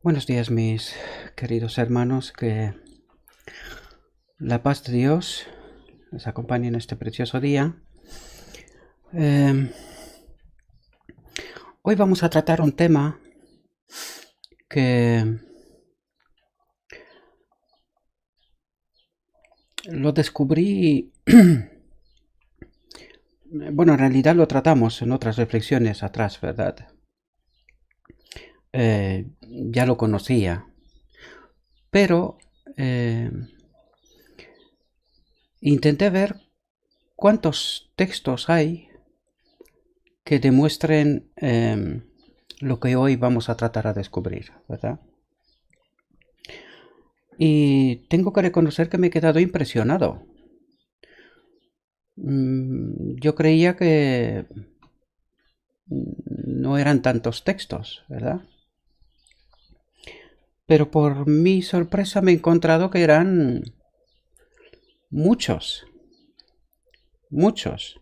Buenos días, mis queridos hermanos, que la paz de Dios les acompañe en este precioso día. Hoy vamos a tratar un tema que lo descubrí, bueno, en realidad lo tratamos en otras reflexiones atrás, ¿verdad? Ya lo conocía, pero intenté ver cuántos textos hay que demuestren lo que hoy vamos a tratar a descubrir, ¿verdad? Y tengo que reconocer que me he quedado impresionado. Yo creía que no eran tantos textos, ¿verdad? Pero por mi sorpresa me he encontrado que eran muchos, muchos,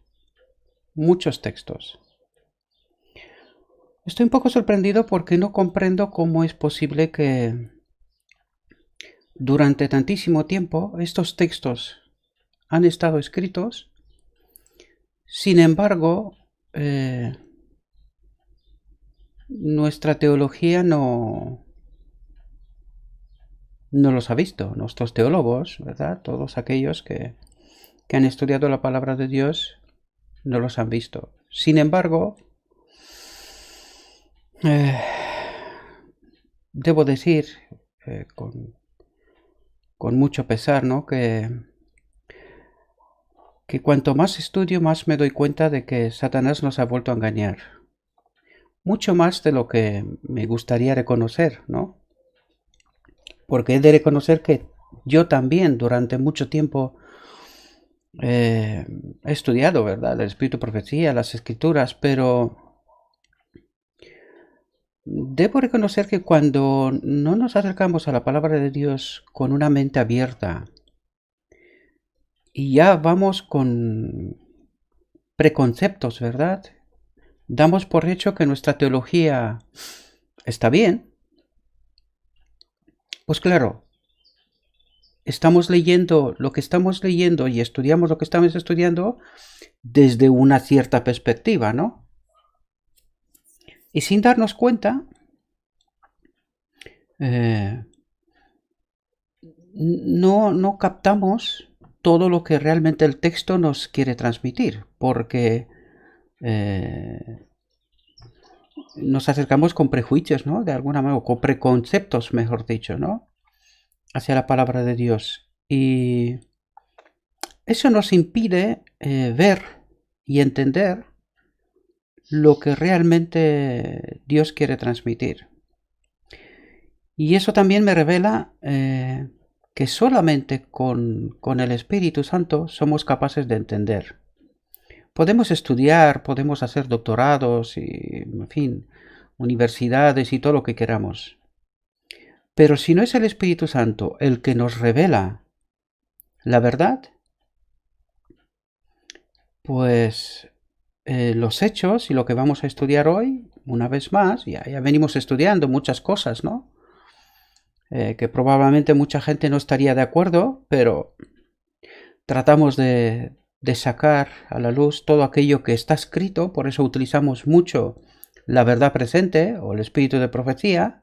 muchos textos. Estoy un poco sorprendido porque no comprendo cómo es posible que durante tantísimo tiempo estos textos han estado escritos. Sin embargo, nuestra teología no los ha visto. Nuestros teólogos, ¿verdad? Todos aquellos que han estudiado la palabra de Dios no los han visto. Sin embargo, debo decir con mucho pesar, ¿no? Que cuanto más estudio, más me doy cuenta de que Satanás nos ha vuelto a engañar. Mucho más de lo que me gustaría reconocer, ¿no? Porque he de reconocer que yo también durante mucho tiempo he estudiado, ¿verdad? El espíritu de profecía, las escrituras, pero debo reconocer que cuando no nos acercamos a la palabra de Dios con una mente abierta y ya vamos con preconceptos, ¿verdad? Damos por hecho que nuestra teología está bien. Pues claro, estamos leyendo lo que estamos leyendo y estudiamos lo que estamos estudiando desde una cierta perspectiva, ¿no? Y sin darnos cuenta, no captamos todo lo que realmente el texto nos quiere transmitir, porque nos acercamos con prejuicios, ¿no? De alguna manera, o con preconceptos, mejor dicho, ¿no? Hacia la palabra de Dios. Y eso nos impide ver y entender lo que realmente Dios quiere transmitir. Y eso también me revela que solamente con el Espíritu Santo somos capaces de entender. Podemos estudiar, podemos hacer doctorados y, en fin, universidades y todo lo que queramos. Pero si no es el Espíritu Santo el que nos revela la verdad, pues los hechos y lo que vamos a estudiar hoy, una vez más, ya venimos estudiando muchas cosas, ¿no? Que probablemente mucha gente no estaría de acuerdo, pero tratamos de sacar a la luz todo aquello que está escrito, por eso utilizamos mucho la verdad presente o el espíritu de profecía,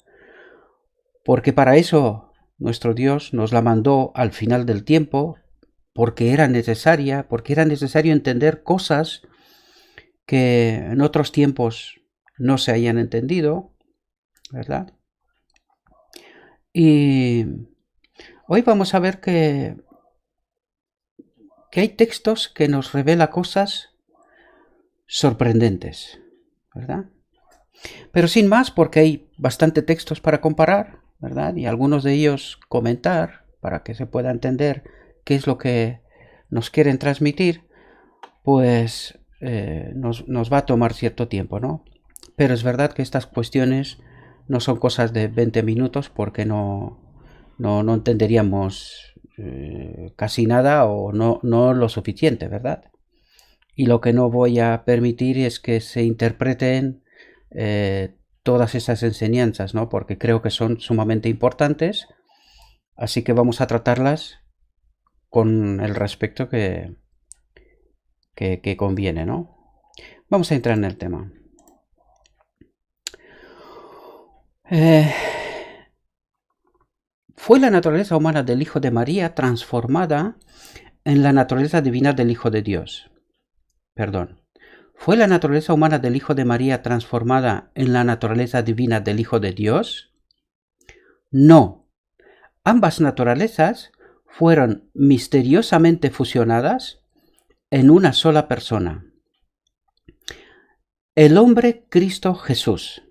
porque para eso nuestro Dios nos la mandó al final del tiempo, porque era necesario entender cosas que en otros tiempos no se hayan entendido, ¿verdad? Y hoy vamos a ver que hay textos que nos revela cosas sorprendentes, ¿verdad? Pero sin más, porque hay bastante textos para comparar, ¿verdad? Y algunos de ellos comentar para que se pueda entender qué es lo que nos quieren transmitir, pues nos va a tomar cierto tiempo, ¿no? Pero es verdad que estas cuestiones no son cosas de 20 minutos porque no entenderíamos casi nada o no lo suficiente, ¿verdad? Y lo que no voy a permitir es que se interpreten todas esas enseñanzas, ¿no? Porque creo que son sumamente importantes, así que vamos a tratarlas con el respeto que conviene, ¿no? Vamos a entrar en el tema. Fue la naturaleza humana del Hijo de María transformada en la naturaleza divina del Hijo de Dios. Perdón. ¿Fue la naturaleza humana del Hijo de María transformada en la naturaleza divina del Hijo de Dios? No. Ambas naturalezas fueron misteriosamente fusionadas en una sola persona. El hombre Cristo Jesús.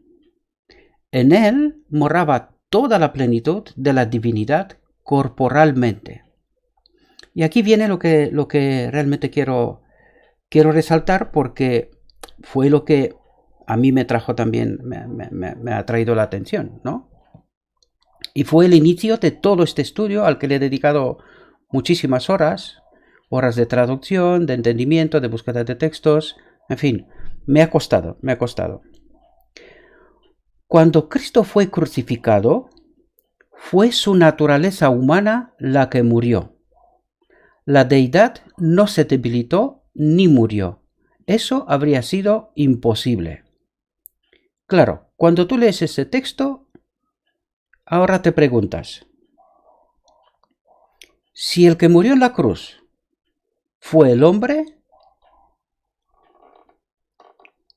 En él moraba toda la plenitud de la divinidad corporalmente. Y aquí viene lo que realmente quiero resaltar, porque fue lo que a mí me trajo también, me ha traído la atención, ¿no? Y fue el inicio de todo este estudio al que le he dedicado muchísimas horas de traducción, de entendimiento, de búsqueda de textos, en fin, me ha costado. Cuando Cristo fue crucificado, fue su naturaleza humana la que murió. La deidad no se debilitó ni murió. Eso habría sido imposible. Claro, cuando tú lees ese texto, ahora te preguntas, si el que murió en la cruz fue el hombre,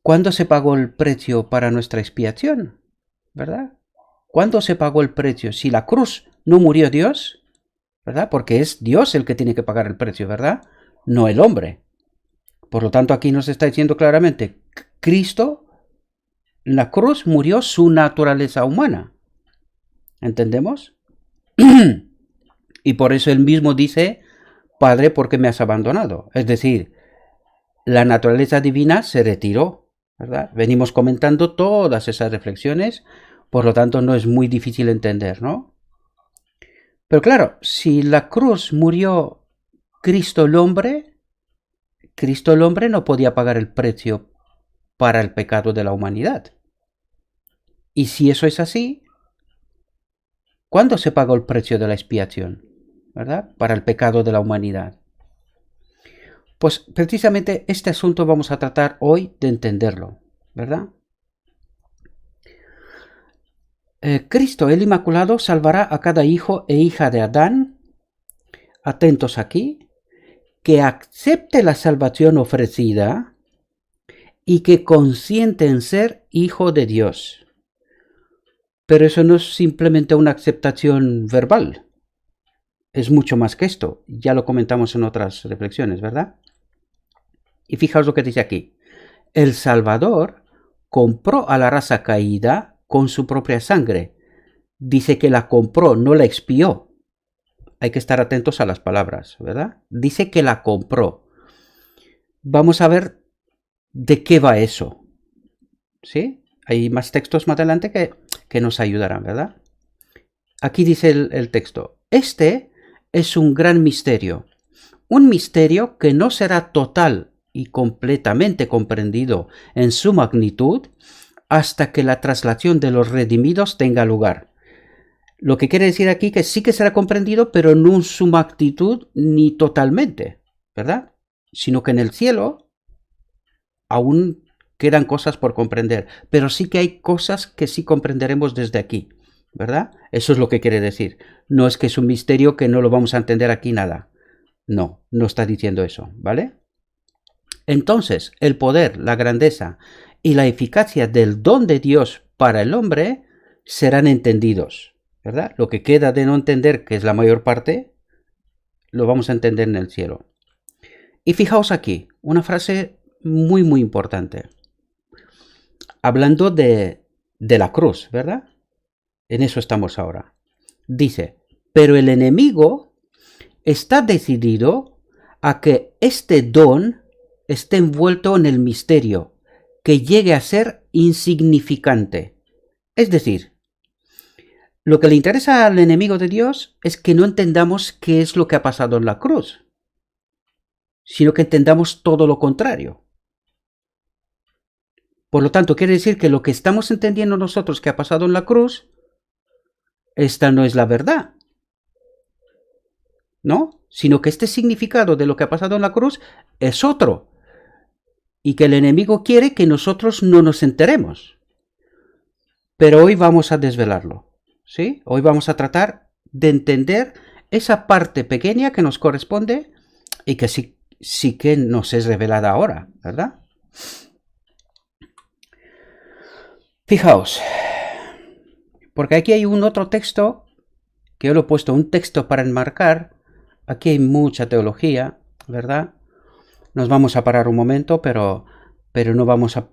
¿cuándo se pagó el precio para nuestra expiación? ¿Verdad? ¿Cuándo se pagó el precio? Si la cruz no murió Dios, ¿verdad? Porque es Dios el que tiene que pagar el precio, ¿verdad? No el hombre. Por lo tanto, aquí nos está diciendo claramente, Cristo, en la cruz murió su naturaleza humana. ¿Entendemos? Y por eso él mismo dice, Padre, ¿por qué me has abandonado? Es decir, la naturaleza divina se retiró, ¿verdad? Venimos comentando todas esas reflexiones, por lo tanto no es muy difícil entender, ¿no? Pero claro, si la cruz murió Cristo el hombre no podía pagar el precio para el pecado de la humanidad. Y si eso es así, ¿cuándo se pagó el precio de la expiación? ¿Verdad? Para el pecado de la humanidad. Pues precisamente este asunto vamos a tratar hoy de entenderlo, ¿verdad? Cristo el Inmaculado salvará a cada hijo e hija de Adán, atentos aquí, que acepte la salvación ofrecida y que consiente en ser hijo de Dios. Pero eso no es simplemente una aceptación verbal. Es mucho más que esto. Ya lo comentamos en otras reflexiones, ¿verdad? Y fijaos lo que dice aquí. El Salvador compró a la raza caída con su propia sangre. Dice que la compró, no la expió. Hay que estar atentos a las palabras, ¿verdad? Dice que la compró. Vamos a ver de qué va eso. ¿Sí? Hay más textos más adelante que nos ayudarán, ¿verdad? Aquí dice el texto. Este es un gran misterio. Un misterio que no será total y completamente comprendido en su magnitud hasta que la traslación de los redimidos tenga lugar. Lo que quiere decir aquí que sí que será comprendido, pero no en su magnitud ni totalmente, ¿verdad? Sino que en el cielo aún quedan cosas por comprender, pero sí que hay cosas que sí comprenderemos desde aquí, ¿verdad? Eso es lo que quiere decir. No es que es un misterio que no lo vamos a entender aquí nada. No, no está diciendo eso, ¿vale? Entonces, el poder, la grandeza y la eficacia del don de Dios para el hombre serán entendidos, ¿verdad? Lo que queda de no entender, que es la mayor parte, lo vamos a entender en el cielo. Y fijaos aquí, una frase muy, muy importante. Hablando de la cruz, ¿verdad? En eso estamos ahora. Dice, pero el enemigo está decidido a que este don esté envuelto en el misterio, que llegue a ser insignificante. Es decir, lo que le interesa al enemigo de Dios es que no entendamos qué es lo que ha pasado en la cruz, sino que entendamos todo lo contrario. Por lo tanto, quiere decir que lo que estamos entendiendo nosotros que ha pasado en la cruz, esta no es la verdad, ¿no? Sino que este significado de lo que ha pasado en la cruz es otro. Y que el enemigo quiere que nosotros no nos enteremos. Pero hoy vamos a desvelarlo, ¿sí? Hoy vamos a tratar de entender esa parte pequeña que nos corresponde y que sí que nos es revelada ahora, ¿verdad? Fijaos, porque aquí hay un otro texto, que yo lo he puesto, un texto para enmarcar. Aquí hay mucha teología, ¿verdad? Nos vamos a parar un momento, pero no vamos a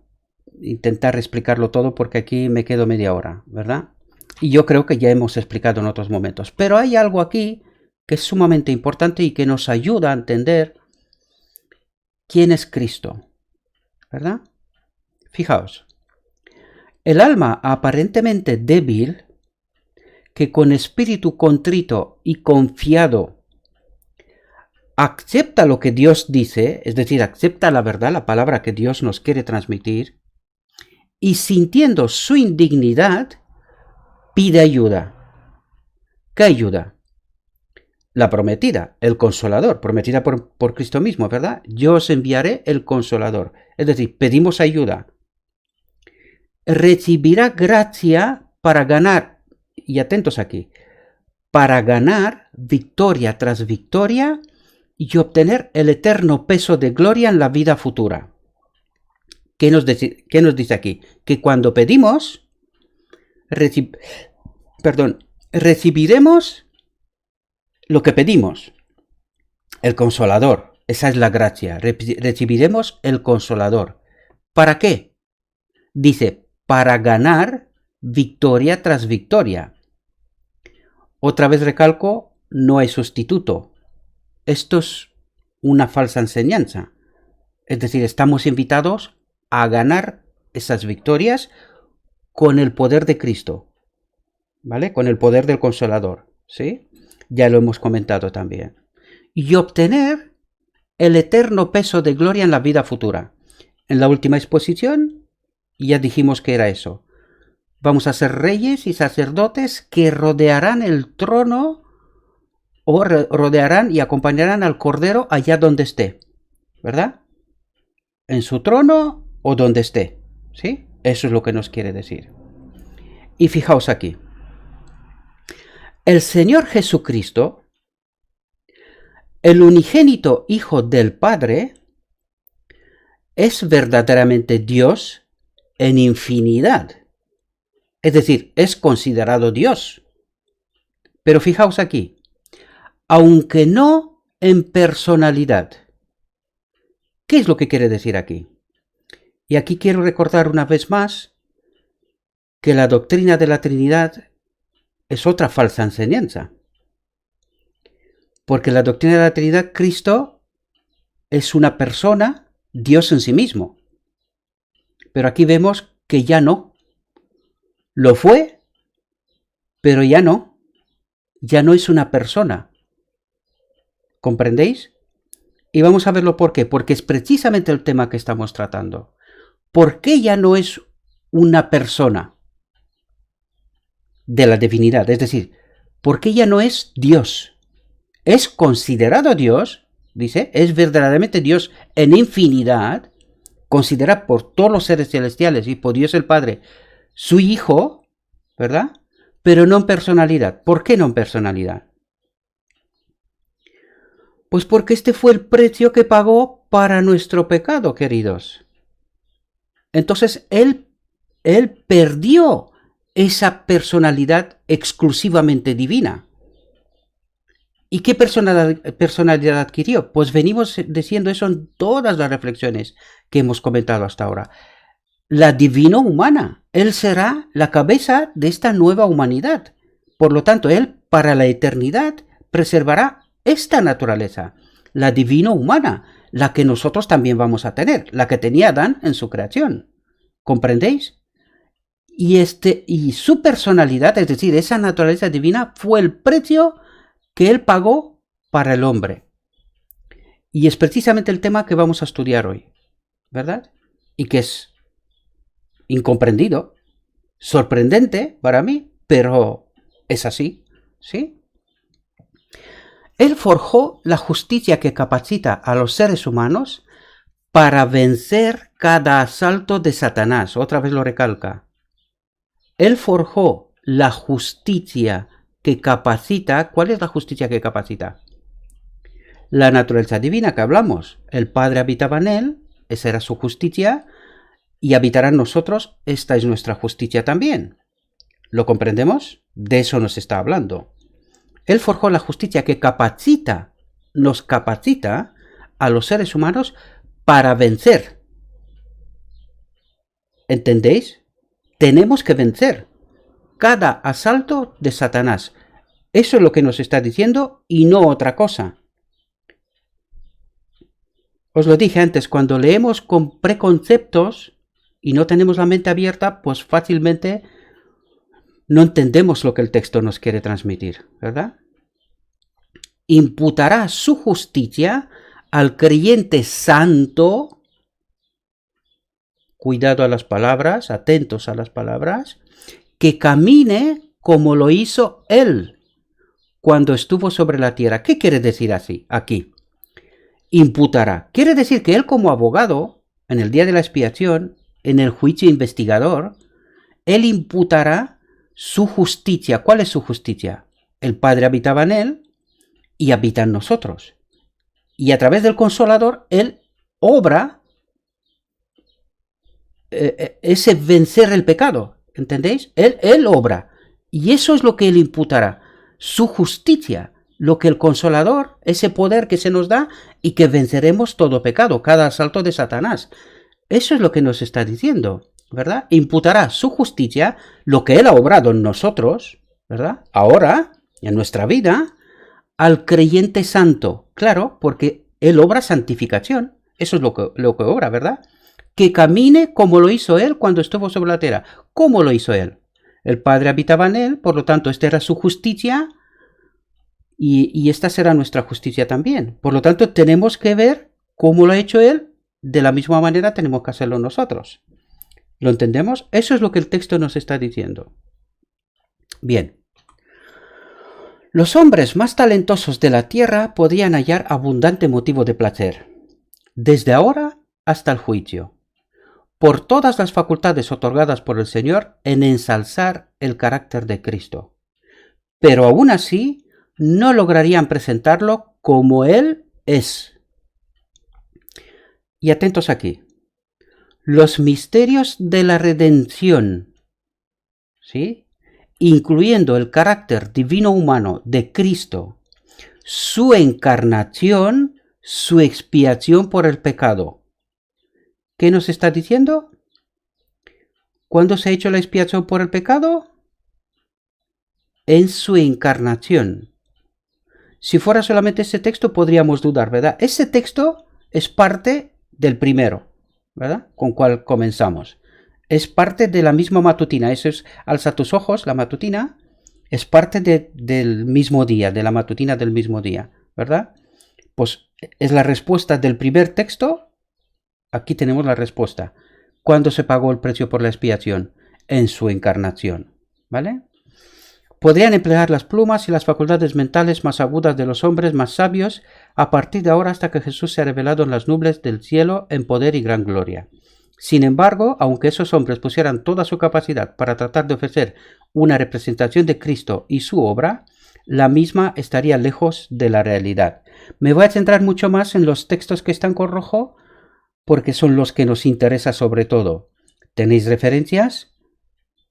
intentar explicarlo todo porque aquí me quedo media hora, ¿verdad? Y yo creo que ya hemos explicado en otros momentos. Pero hay algo aquí que es sumamente importante y que nos ayuda a entender quién es Cristo, ¿verdad? Fijaos, el alma aparentemente débil, que con espíritu contrito y confiado acepta lo que Dios dice, es decir, acepta la verdad, la palabra que Dios nos quiere transmitir, y sintiendo su indignidad, pide ayuda. ¿Qué ayuda? La prometida, el consolador, prometida por Cristo mismo, ¿verdad? Yo os enviaré el consolador. Es decir, pedimos ayuda. Recibirá gracia para ganar, y atentos aquí, para ganar victoria tras victoria y obtener el eterno peso de gloria en la vida futura. ¿Qué nos dice aquí? Que cuando pedimos, recibiremos lo que pedimos, el consolador. Esa es la gracia. Recibiremos el consolador. ¿Para qué? Dice, para ganar victoria tras victoria. Otra vez recalco, no hay sustituto. Esto es una falsa enseñanza. Es decir, estamos invitados a ganar esas victorias con el poder de Cristo, ¿vale? Con el poder del Consolador, ¿sí? Ya lo hemos comentado también. Y obtener el eterno peso de gloria en la vida futura. En la última exposición ya dijimos que era eso. Vamos a ser reyes y sacerdotes que rodearán el trono o rodearán y acompañarán al Cordero allá donde esté, ¿verdad? En su trono o donde esté, ¿sí? Eso es lo que nos quiere decir. Y fijaos aquí. El Señor Jesucristo, el unigénito Hijo del Padre, es verdaderamente Dios en infinidad. Es decir, es considerado Dios. Pero fijaos aquí, aunque no en personalidad. ¿Qué es lo que quiere decir aquí? Y aquí quiero recordar una vez más que la doctrina de la Trinidad es otra falsa enseñanza. Porque la doctrina de la Trinidad, Cristo es una persona, Dios en sí mismo. Pero aquí vemos que ya no. Lo fue, pero ya no. Ya no es una persona. ¿Comprendéis? Y vamos a verlo por qué. Porque es precisamente el tema que estamos tratando. ¿Por qué ya no es una persona de la divinidad? Es decir, ¿por qué ya no es Dios? Es considerado Dios, dice, es verdaderamente Dios en infinidad, considera por todos los seres celestiales y por Dios el Padre su Hijo, ¿verdad? Pero no en personalidad. ¿Por qué no en personalidad? Pues porque este fue el precio que pagó para nuestro pecado, queridos. Entonces Él perdió esa personalidad exclusivamente divina. ¿Y qué personalidad adquirió? Pues venimos diciendo eso en todas las reflexiones que hemos comentado hasta ahora. La divino humana. Él será la cabeza de esta nueva humanidad. Por lo tanto, Él para la eternidad preservará esta naturaleza, la divino humana, la que nosotros también vamos a tener, la que tenía Adán en su creación. ¿Comprendéis? Y su personalidad, es decir, esa naturaleza divina, fue el precio que Él pagó para el hombre. Y es precisamente el tema que vamos a estudiar hoy, ¿verdad? Y que es incomprendido, sorprendente para mí, pero es así, ¿sí? Él forjó la justicia que capacita a los seres humanos para vencer cada asalto de Satanás. Otra vez lo recalca. Él forjó la justicia que capacita. ¿Cuál es la justicia que capacita? La naturaleza divina que hablamos. El Padre habitaba en él, esa era su justicia, y habitará en nosotros, esta es nuestra justicia también. ¿Lo comprendemos? De eso nos está hablando. Él forjó la justicia que nos capacita a los seres humanos para vencer. ¿Entendéis? Tenemos que vencer cada asalto de Satanás. Eso es lo que nos está diciendo y no otra cosa. Os lo dije antes, cuando leemos con preconceptos y no tenemos la mente abierta, pues fácilmente no entendemos lo que el texto nos quiere transmitir, ¿verdad? Imputará su justicia al creyente santo. Cuidado a las palabras, atentos a las palabras, que camine como lo hizo él cuando estuvo sobre la tierra. ¿Qué quiere decir así aquí? Imputará. Quiere decir que él como abogado, en el día de la expiación, en el juicio investigador, él imputará su justicia. ¿Cuál es su justicia? El Padre habitaba en él y habita en nosotros. Y a través del Consolador, él obra ese vencer el pecado. ¿Entendéis? Él obra. Y eso es lo que él imputará. Su justicia. Lo que el Consolador, ese poder que se nos da y que venceremos todo pecado, cada asalto de Satanás. Eso es lo que nos está diciendo, ¿verdad? Imputará su justicia, lo que él ha obrado en nosotros, ¿verdad? Ahora, en nuestra vida, al creyente santo. Claro, porque él obra santificación. Eso es lo que obra, ¿verdad? Que camine como lo hizo él cuando estuvo sobre la tierra. ¿Cómo lo hizo él? El Padre habitaba en él, por lo tanto, esta era su justicia y esta será nuestra justicia también. Por lo tanto, tenemos que ver cómo lo ha hecho él, de la misma manera tenemos que hacerlo nosotros. ¿Lo entendemos? Eso es lo que el texto nos está diciendo. Bien. Los hombres más talentosos de la tierra podían hallar abundante motivo de placer, desde ahora hasta el juicio, por todas las facultades otorgadas por el Señor en ensalzar el carácter de Cristo. Pero aún así, no lograrían presentarlo como Él es. Y atentos aquí. Los misterios de la redención, ¿sí?, incluyendo el carácter divino humano de Cristo, su encarnación, su expiación por el pecado. ¿Qué nos está diciendo? ¿Cuándo se ha hecho la expiación por el pecado? En su encarnación. Si fuera solamente ese texto podríamos dudar, ¿verdad? Ese texto es parte del primero, ¿verdad? Con cual comenzamos. Es parte de la misma matutina. Eso es Alza tus ojos, la matutina. Es parte del mismo día, de la matutina del mismo día, ¿verdad? Pues es la respuesta del primer texto. Aquí tenemos la respuesta. ¿Cuándo se pagó el precio por la expiación? En su encarnación, ¿vale? Podrían emplear las plumas y las facultades mentales más agudas de los hombres más sabios a partir de ahora hasta que Jesús se ha revelado en las nubes del cielo en poder y gran gloria. Sin embargo, aunque esos hombres pusieran toda su capacidad para tratar de ofrecer una representación de Cristo y su obra, la misma estaría lejos de la realidad. Me voy a centrar mucho más en los textos que están con rojo porque son los que nos interesa sobre todo. Tenéis referencias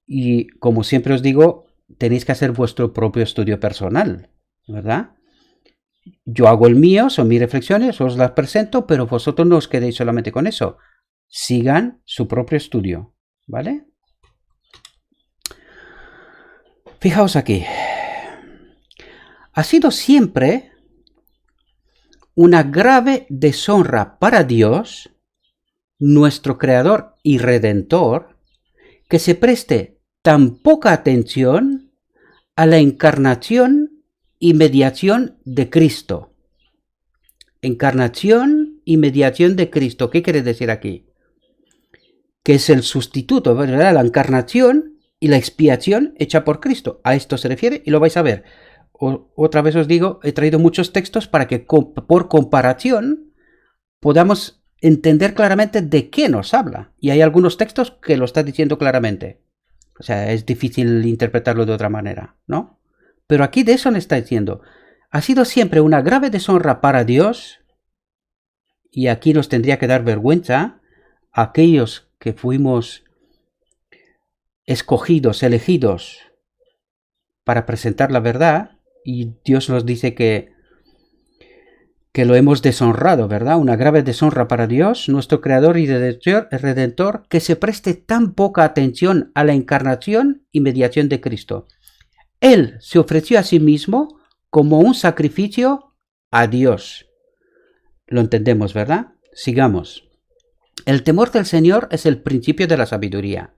y, como siempre os digo, tenéis que hacer vuestro propio estudio personal, ¿verdad? Yo hago el mío, son mis reflexiones, os las presento, pero vosotros no os quedéis solamente con eso. Sigan su propio estudio, ¿vale? Fijaos aquí. Ha sido siempre una grave deshonra para Dios, nuestro Creador y Redentor, que se preste tan poca atención a la encarnación y mediación de Cristo. Encarnación y mediación de Cristo. ¿Qué quiere decir aquí? que es el sustituto, ¿verdad? La encarnación y la expiación hecha por Cristo. A esto se refiere y lo vais a ver. Otra vez os digo, he traído muchos textos para que por comparación podamos entender claramente de qué nos habla. Y hay algunos textos que lo está diciendo claramente. O sea, es difícil interpretarlo de otra manera, ¿no? Pero aquí de eso le está diciendo. Ha sido siempre una grave deshonra para Dios, y aquí nos tendría que dar vergüenza a aquellos que fuimos escogidos, elegidos para presentar la verdad, y Dios nos dice que lo hemos deshonrado, ¿verdad? Una grave deshonra para Dios, nuestro Creador y Redentor, que se preste tan poca atención a la encarnación y mediación de Cristo. Él se ofreció a sí mismo como un sacrificio a Dios. Lo entendemos, ¿verdad? Sigamos. El temor del Señor es el principio de la sabiduría.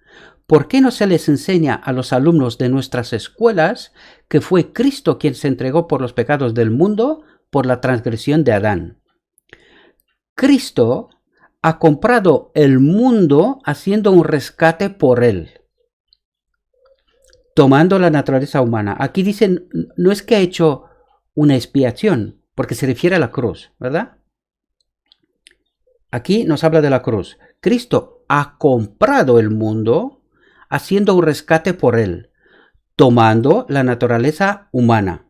¿Por qué no se les enseña a los alumnos de nuestras escuelas que fue Cristo quien se entregó por los pecados del mundo por la transgresión de Adán? Cristo ha comprado el mundo haciendo un rescate por él, tomando la naturaleza humana. Aquí dicen, no es que ha hecho una expiación, porque se refiere a la cruz, ¿verdad? Aquí nos habla de la cruz. Cristo ha comprado el mundo haciendo un rescate por él, tomando la naturaleza humana.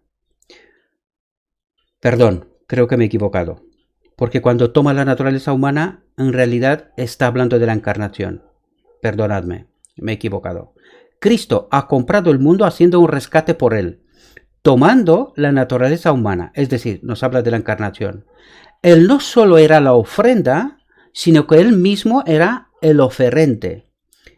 Perdón, creo que me he equivocado. Porque cuando toma la naturaleza humana, en realidad está hablando de la encarnación. Perdonadme, me he equivocado. Cristo ha comprado el mundo haciendo un rescate por él, tomando la naturaleza humana. Es decir, nos habla de la encarnación. Él no solo era la ofrenda, sino que él mismo era el oferente.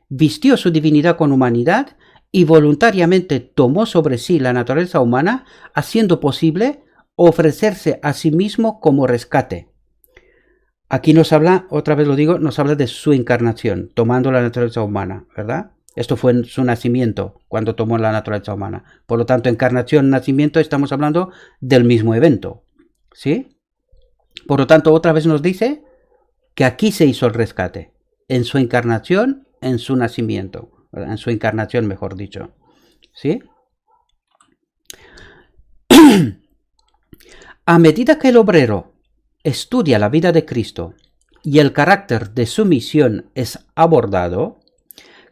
Vistió su divinidad con humanidad y voluntariamente tomó sobre sí la naturaleza humana, haciendo posible ofrecerse a sí mismo como rescate. Aquí nos habla, otra vez lo digo, nos habla de su encarnación, tomando la naturaleza humana, ¿verdad? Esto fue en su nacimiento, cuando tomó la naturaleza humana. Por lo tanto, encarnación, nacimiento, estamos hablando del mismo evento, ¿sí? Por lo tanto, otra vez nos dice que aquí se hizo el rescate, en su encarnación, en su nacimiento, ¿verdad? En su encarnación, mejor dicho, ¿sí? A medida que el obrero estudia la vida de Cristo y el carácter de su misión es abordado,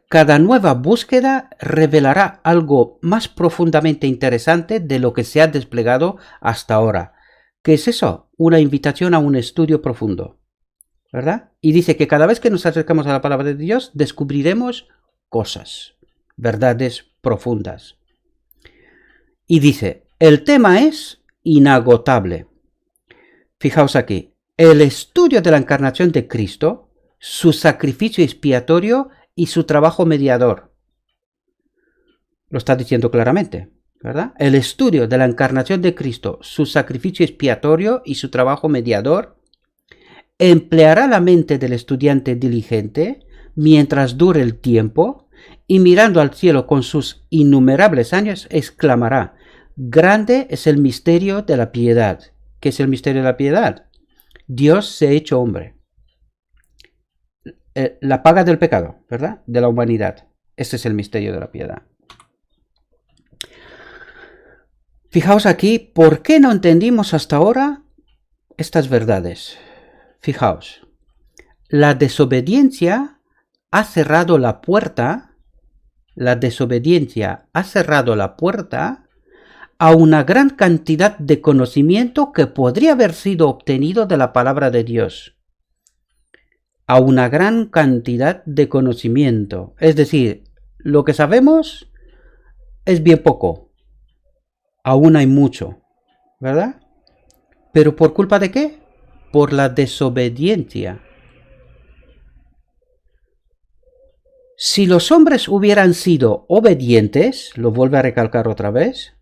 cada nueva búsqueda revelará algo más profundamente interesante de lo que se ha desplegado hasta ahora. ¿Qué es eso? Una invitación a un estudio profundo, ¿verdad? Y dice que cada vez que nos acercamos a la palabra de Dios, descubriremos cosas, verdades profundas. Y dice, el tema es inagotable. Fijaos aquí, el estudio de la encarnación de Cristo, su sacrificio expiatorio y su trabajo mediador. Lo está diciendo claramente, ¿verdad? El estudio de la encarnación de Cristo, su sacrificio expiatorio y su trabajo mediador, empleará la mente del estudiante diligente mientras dure el tiempo y mirando al cielo con sus innumerables años exclamará, grande es el misterio de la piedad. ¿Qué es el misterio de la piedad? Dios se ha hecho hombre. La paga del pecado, ¿verdad? De la humanidad. Ese es el misterio de la piedad. Fijaos aquí, ¿por qué no entendimos hasta ahora estas verdades? Fijaos, la desobediencia ha cerrado la puerta, a una gran cantidad de conocimiento que podría haber sido obtenido de la palabra de Dios. A una gran cantidad de conocimiento. Es decir, lo que sabemos es bien poco. Aún hay mucho, ¿verdad? ¿Pero por culpa de qué? Por la desobediencia. Si los hombres hubieran sido obedientes, lo vuelve a recalcar otra vez,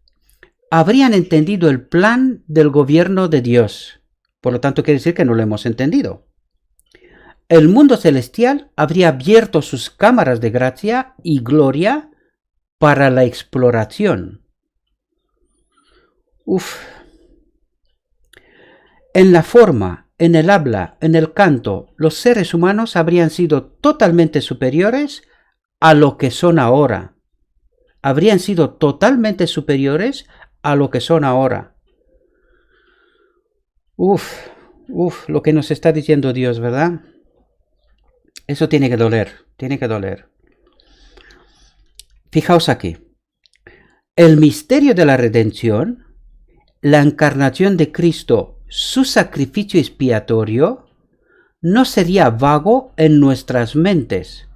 habrían entendido el plan del gobierno de Dios. Por lo tanto, quiere decir que no lo hemos entendido. El mundo celestial habría abierto sus cámaras de gracia y gloria para la exploración. En la forma en el habla, en el canto, los seres humanos habrían sido totalmente superiores a lo que son ahora. Habrían sido totalmente superiores a lo que son ahora. Lo que nos está diciendo Dios, ¿verdad? Eso tiene que doler, tiene que doler. Fijaos aquí. El misterio de la redención, la encarnación de Cristo, su sacrificio expiatorio, no sería vago en nuestras mentes.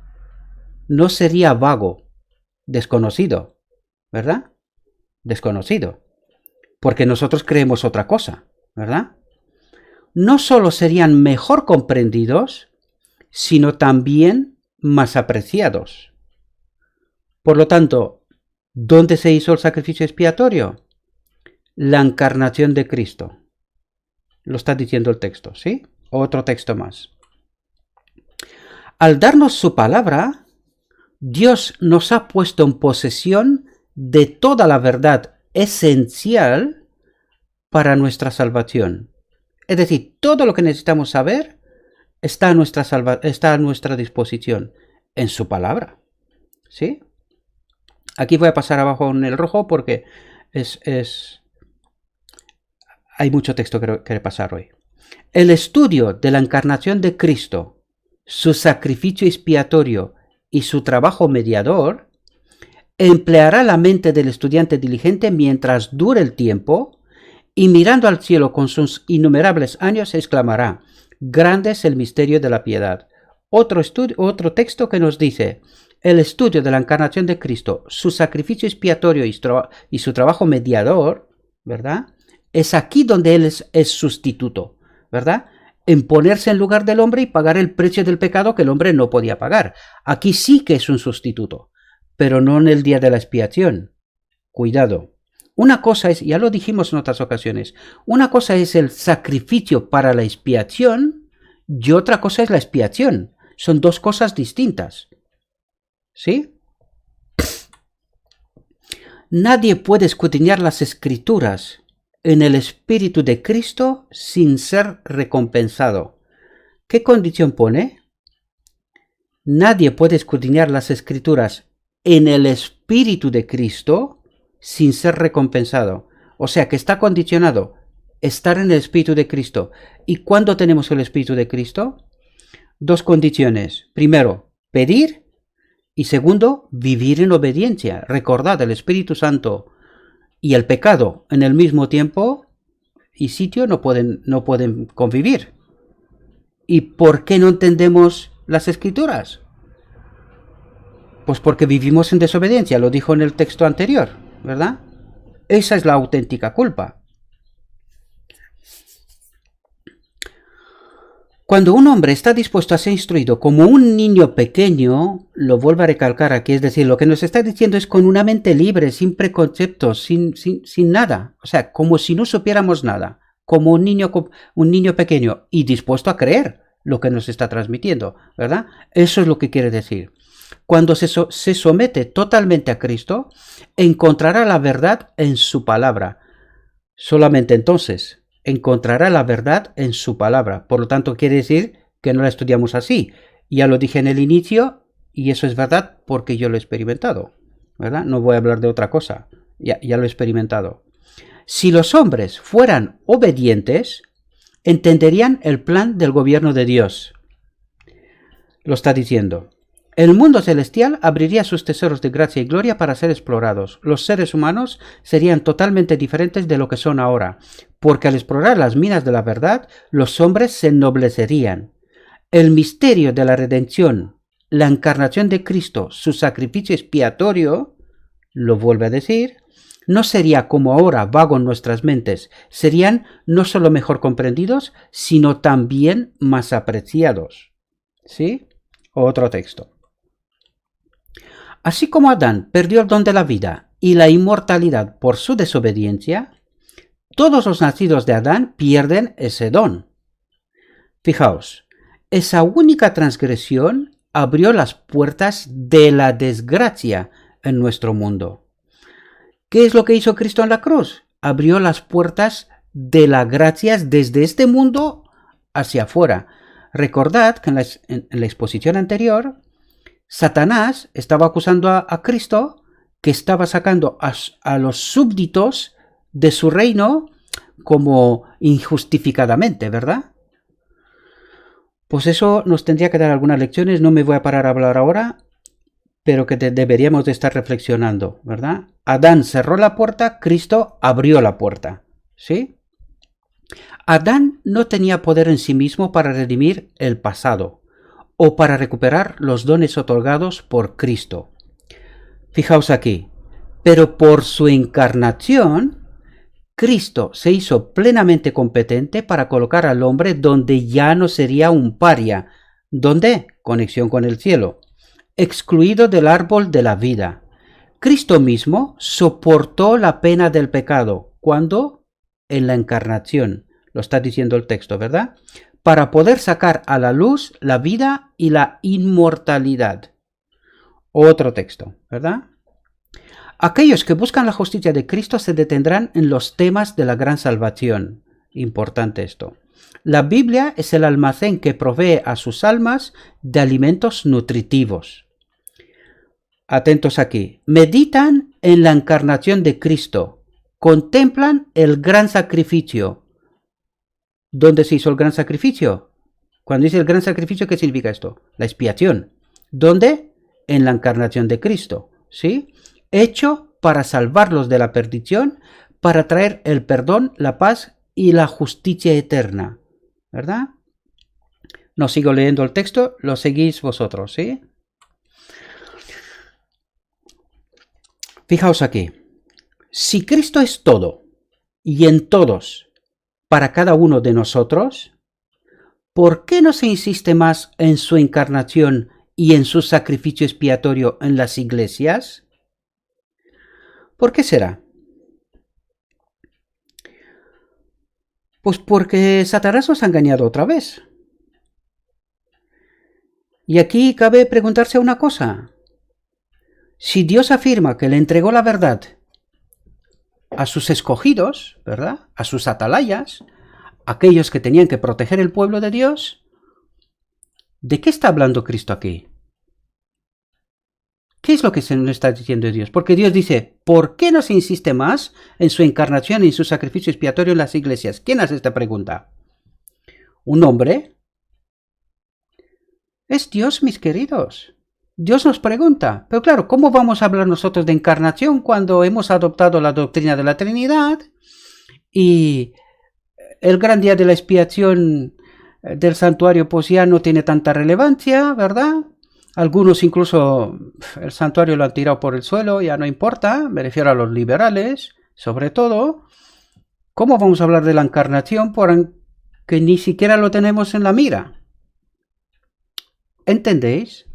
No sería vago, desconocido, ¿verdad? Desconocido. Porque nosotros creemos otra cosa, ¿verdad? No solo serían mejor comprendidos, sino también más apreciados. Por lo tanto, ¿dónde se hizo el sacrificio expiatorio? La encarnación de Cristo. Lo está diciendo el texto, ¿sí? Otro texto más. Al darnos su palabra, Dios nos ha puesto en posesión de toda la verdad esencial para nuestra salvación. Es decir, todo lo que necesitamos saber está a nuestra disposición en su palabra, ¿sí? Aquí voy a pasar abajo en el rojo porque hay mucho texto que repasar hoy. El estudio de la encarnación de Cristo, su sacrificio expiatorio y su trabajo mediador empleará la mente del estudiante diligente mientras dure el tiempo y mirando al cielo con sus innumerables años exclamará: grande es el misterio de la piedad. Otro texto que nos dice: el estudio de la encarnación de Cristo, su sacrificio expiatorio y su trabajo mediador, ¿verdad? Es aquí donde Él es sustituto, ¿verdad? En ponerse en lugar del hombre y pagar el precio del pecado que el hombre no podía pagar. Aquí sí que es un sustituto, pero no en el día de la expiación. Cuidado. Una cosa es, ya lo dijimos en otras ocasiones, una cosa es el sacrificio para la expiación y otra cosa es la expiación. Son dos cosas distintas. ¿Sí? Nadie puede escudriñar las Escrituras en el Espíritu de Cristo sin ser recompensado. ¿Qué condición pone? Nadie puede escudriñar las Escrituras en el Espíritu de Cristo sin ser recompensado. O sea que está condicionado estar en el Espíritu de Cristo. ¿Y cuándo tenemos el Espíritu de Cristo? Dos condiciones. Primero, pedir. Y segundo, vivir en obediencia. Recordad, el Espíritu Santo y el pecado en el mismo tiempo y sitio no pueden convivir. ¿Y por qué no entendemos las Escrituras? Pues porque vivimos en desobediencia, lo dijo en el texto anterior, ¿verdad? Esa es la auténtica culpa. Cuando un hombre está dispuesto a ser instruido como un niño pequeño, lo vuelvo a recalcar aquí, es decir, lo que nos está diciendo es con una mente libre, sin preconceptos, sin nada, o sea, como si no supiéramos nada, como un niño pequeño y dispuesto a creer lo que nos está transmitiendo, ¿verdad? Eso es lo que quiere decir. Cuando se somete totalmente a Cristo, encontrará la verdad en su palabra. Solamente entonces encontrará la verdad en su palabra. Por lo tanto, quiere decir que no la estudiamos así. Ya lo dije en el inicio, y eso es verdad porque yo lo he experimentado, ¿verdad? No voy a hablar de otra cosa, ya lo he experimentado. Si los hombres fueran obedientes, entenderían el plan del gobierno de Dios. Lo está diciendo. El mundo celestial abriría sus tesoros de gracia y gloria para ser explorados. Los seres humanos serían totalmente diferentes de lo que son ahora, porque al explorar las minas de la verdad, los hombres se ennoblecerían. El misterio de la redención, la encarnación de Cristo, su sacrificio expiatorio, lo vuelve a decir, no sería como ahora vago en nuestras mentes, serían no solo mejor comprendidos, sino también más apreciados. ¿Sí? Otro texto. Así como Adán perdió el don de la vida y la inmortalidad por su desobediencia, todos los nacidos de Adán pierden ese don. Fijaos, esa única transgresión abrió las puertas de la desgracia en nuestro mundo. ¿Qué es lo que hizo Cristo en la cruz? Abrió las puertas de las gracias desde este mundo hacia afuera. Recordad que en la exposición anterior, Satanás estaba acusando a Cristo que estaba sacando a los súbditos de su reino como injustificadamente, ¿verdad? Pues eso nos tendría que dar algunas lecciones, no me voy a parar a hablar ahora, pero que deberíamos de estar reflexionando, ¿verdad? Adán cerró la puerta, Cristo abrió la puerta, ¿sí? Adán no tenía poder en sí mismo para redimir el pasado o para recuperar los dones otorgados por Cristo. Fijaos aquí, pero por su encarnación, Cristo se hizo plenamente competente para colocar al hombre donde ya no sería un paria. ¿Dónde? Conexión con el cielo. Excluido del árbol de la vida. Cristo mismo soportó la pena del pecado. ¿Cuándo? En la encarnación. Lo está diciendo el texto, ¿verdad? Para poder sacar a la luz la vida y la inmortalidad. Otro texto, ¿verdad? Aquellos que buscan la justicia de Cristo se detendrán en los temas de la gran salvación. Importante esto. La Biblia es el almacén que provee a sus almas de alimentos nutritivos. Atentos aquí. Meditan en la encarnación de Cristo. Contemplan el gran sacrificio. ¿Dónde se hizo el gran sacrificio? Cuando dice el gran sacrificio, ¿qué significa esto? La expiación. ¿Dónde? En la encarnación de Cristo. ¿Sí? Hecho para salvarlos de la perdición, para traer el perdón, la paz y la justicia eterna. ¿Verdad? No sigo leyendo el texto, lo seguís vosotros, ¿sí? Fijaos aquí. Si Cristo es todo y en todos para cada uno de nosotros, ¿por qué no se insiste más en su encarnación y en su sacrificio expiatorio en las iglesias? ¿Por qué será? Pues porque Satanás nos ha engañado otra vez. Y aquí cabe preguntarse una cosa. Si Dios afirma que le entregó la verdad a sus escogidos, ¿verdad? A sus atalayas, aquellos que tenían que proteger el pueblo de Dios, ¿de qué está hablando Cristo aquí? ¿Qué es lo que se nos está diciendo Dios? Porque Dios dice, ¿por qué no se insiste más en su encarnación y en su sacrificio expiatorio en las iglesias? ¿Quién hace esta pregunta? ¿Un hombre? Es Dios, mis queridos. Dios nos pregunta, pero claro, ¿cómo vamos a hablar nosotros de encarnación cuando hemos adoptado la doctrina de la Trinidad y el gran día de la expiación del santuario pues ya no tiene tanta relevancia, ¿verdad? Algunos incluso el santuario lo han tirado por el suelo, ya no importa, me refiero a los liberales, sobre todo. ¿Cómo vamos a hablar de la encarnación por que ni siquiera lo tenemos en la mira? ¿Entendéis?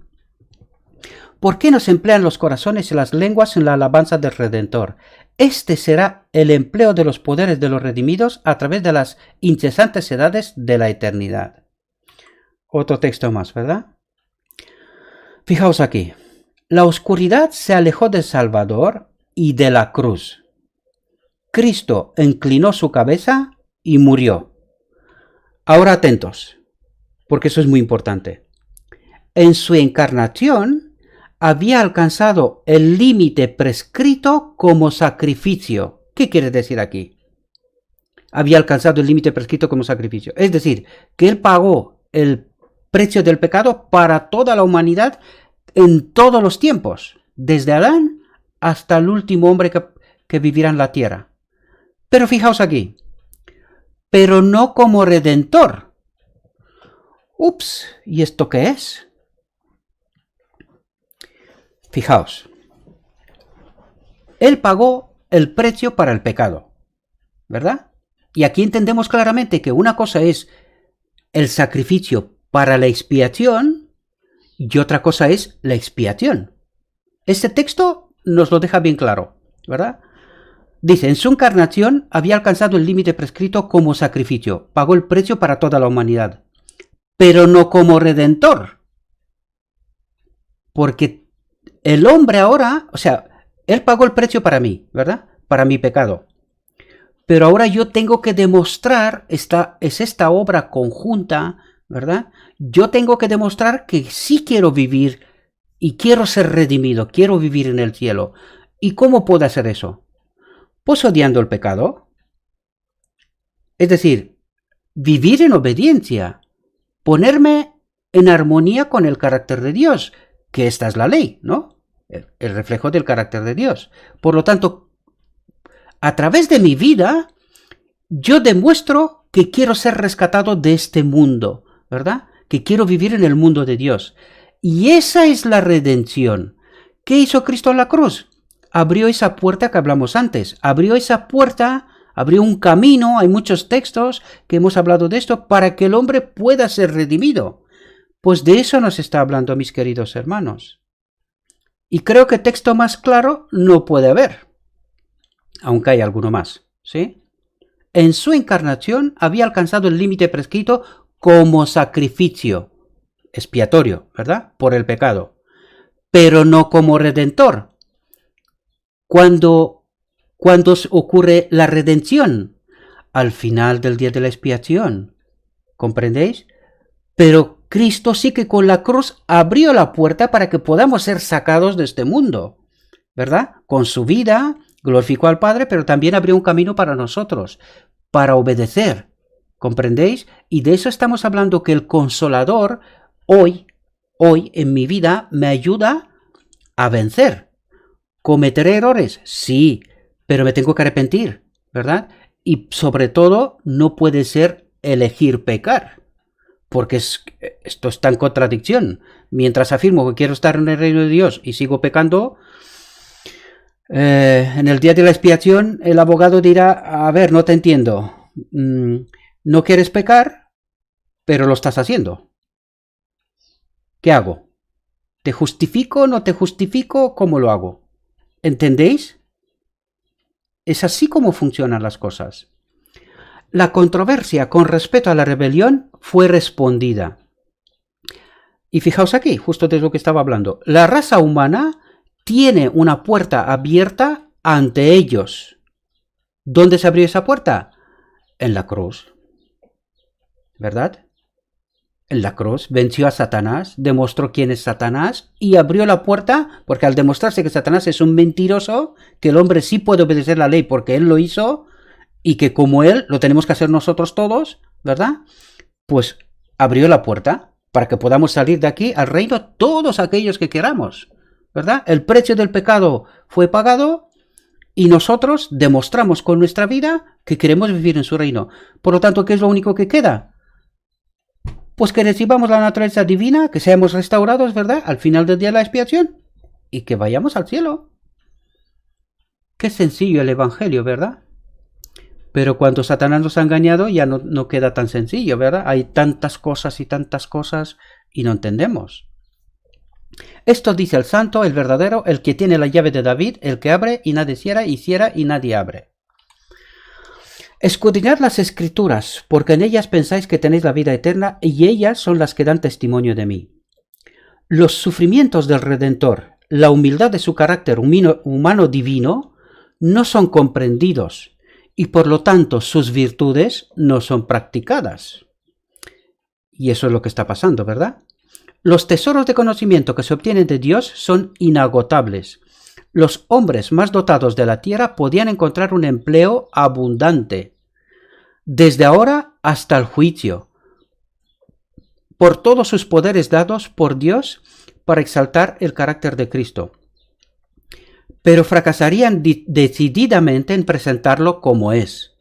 ¿Por qué nos emplean los corazones y las lenguas en la alabanza del Redentor? Este será el empleo de los poderes de los redimidos a través de las incesantes edades de la eternidad. Otro texto más, ¿verdad? Fijaos aquí. La oscuridad se alejó del Salvador y de la cruz. Cristo inclinó su cabeza y murió. Ahora atentos, porque eso es muy importante. En su encarnación había alcanzado el límite prescrito como sacrificio. ¿Qué quiere decir aquí? Había alcanzado el límite prescrito como sacrificio. Es decir, que Él pagó el precio del pecado para toda la humanidad en todos los tiempos, desde Adán hasta el último hombre que vivirá en la tierra. Pero fijaos aquí, pero no como redentor. Ups, ¿y esto qué es? Fijaos, Él pagó el precio para el pecado, ¿verdad? Y aquí entendemos claramente que una cosa es el sacrificio para la expiación y otra cosa es la expiación. Este texto nos lo deja bien claro, ¿verdad? Dice, en su encarnación había alcanzado el límite prescrito como sacrificio, pagó el precio para toda la humanidad, pero no como redentor. Porque el hombre ahora, o sea, Él pagó el precio para mí, ¿verdad? Para mi pecado. pero ahora yo tengo que demostrar, esta obra conjunta, ¿verdad? Yo tengo que demostrar que sí quiero vivir y quiero ser redimido, quiero vivir en el cielo. ¿Y cómo puedo hacer eso? Pues odiando el pecado. Es decir, vivir en obediencia, ponerme en armonía con el carácter de Dios, que esta es la ley, ¿no? El reflejo del carácter de Dios. Por lo tanto, a través de mi vida, yo demuestro que quiero ser rescatado de este mundo, ¿verdad? Que quiero vivir en el mundo de Dios. Y esa es la redención. ¿Qué hizo Cristo en la cruz? Abrió esa puerta que hablamos antes. Abrió esa puerta, abrió un camino, hay muchos textos que hemos hablado de esto, para que el hombre pueda ser redimido. Pues de eso nos está hablando, mis queridos hermanos. Y creo que texto más claro no puede haber, aunque hay alguno más, ¿sí? En su encarnación había alcanzado el límite prescrito como sacrificio expiatorio, ¿verdad? Por el pecado, pero no como redentor. ¿Cuándo ocurre la redención? Al final del día de la expiación, ¿comprendéis? Pero Cristo sí que con la cruz abrió la puerta para que podamos ser sacados de este mundo, ¿verdad? Con su vida glorificó al Padre, pero también abrió un camino para nosotros, para obedecer, ¿comprendéis? Y de eso estamos hablando, que el Consolador hoy en mi vida me ayuda a vencer. ¿Cometeré errores? Sí, pero me tengo que arrepentir, ¿verdad? Y sobre todo, no puede ser elegir pecar, porque esto está en contradicción. Mientras afirmo que quiero estar en el reino de Dios y sigo pecando, en el día de la expiación el abogado dirá, a ver, no te entiendo, no quieres pecar, pero lo estás haciendo. ¿Qué hago? ¿Te justifico? ¿No te justifico? ¿Cómo lo hago? ¿Entendéis? Es así como funcionan las cosas. La controversia con respecto a la rebelión fue respondida. Y fijaos aquí, justo de lo que estaba hablando. La raza humana tiene una puerta abierta ante ellos. ¿Dónde se abrió esa puerta? En la cruz. ¿Verdad? En la cruz venció a Satanás, demostró quién es Satanás y abrió la puerta, porque al demostrarse que Satanás es un mentiroso, que el hombre sí puede obedecer la ley porque él lo hizo y que como él lo tenemos que hacer nosotros todos, ¿verdad? Pues abrió la puerta para que podamos salir de aquí al reino todos aquellos que queramos, ¿verdad? El precio del pecado fue pagado y nosotros demostramos con nuestra vida que queremos vivir en su reino. Por lo tanto, ¿qué es lo único que queda? Pues que recibamos la naturaleza divina, que seamos restaurados, ¿verdad? Al final del día de la expiación y que vayamos al cielo. Qué sencillo el Evangelio, ¿verdad? Pero cuando Satanás nos ha engañado ya no queda tan sencillo, ¿verdad? Hay tantas cosas y no entendemos. Esto dice el santo, el verdadero, el que tiene la llave de David, el que abre y nadie cierra y nadie abre. Escudriñad las escrituras, porque en ellas pensáis que tenéis la vida eterna, y ellas son las que dan testimonio de mí. Los sufrimientos del Redentor, la humildad de su carácter humano divino, no son comprendidos, y por lo tanto sus virtudes no son practicadas. Y eso es lo que está pasando, ¿verdad? Los tesoros de conocimiento que se obtienen de Dios son inagotables. Los hombres más dotados de la tierra podían encontrar un empleo abundante, desde ahora hasta el juicio, por todos sus poderes dados por Dios para exaltar el carácter de Cristo. Pero fracasarían decididamente en presentarlo como es.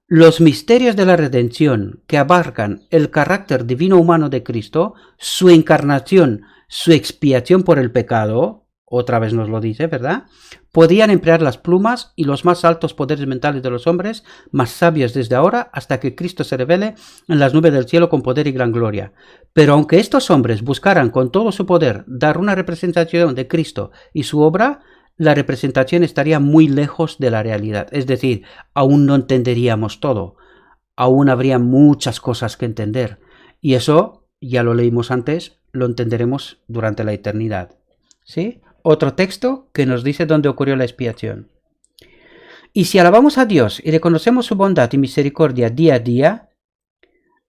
Los misterios de la redención que abarcan el carácter divino humano de Cristo, su encarnación, su expiación por el pecado, otra vez nos lo dice, ¿verdad? Podían emplear las plumas y los más altos poderes mentales de los hombres, más sabios desde ahora hasta que Cristo se revele en las nubes del cielo con poder y gran gloria. Pero aunque estos hombres buscaran con todo su poder dar una representación de Cristo y su obra, la representación estaría muy lejos de la realidad. Es decir, aún no entenderíamos todo. Aún habría muchas cosas que entender. Y eso, ya lo leímos antes, lo entenderemos durante la eternidad. ¿Sí? Otro texto que nos dice dónde ocurrió la expiación. Y si alabamos a Dios y reconocemos su bondad y misericordia día a día,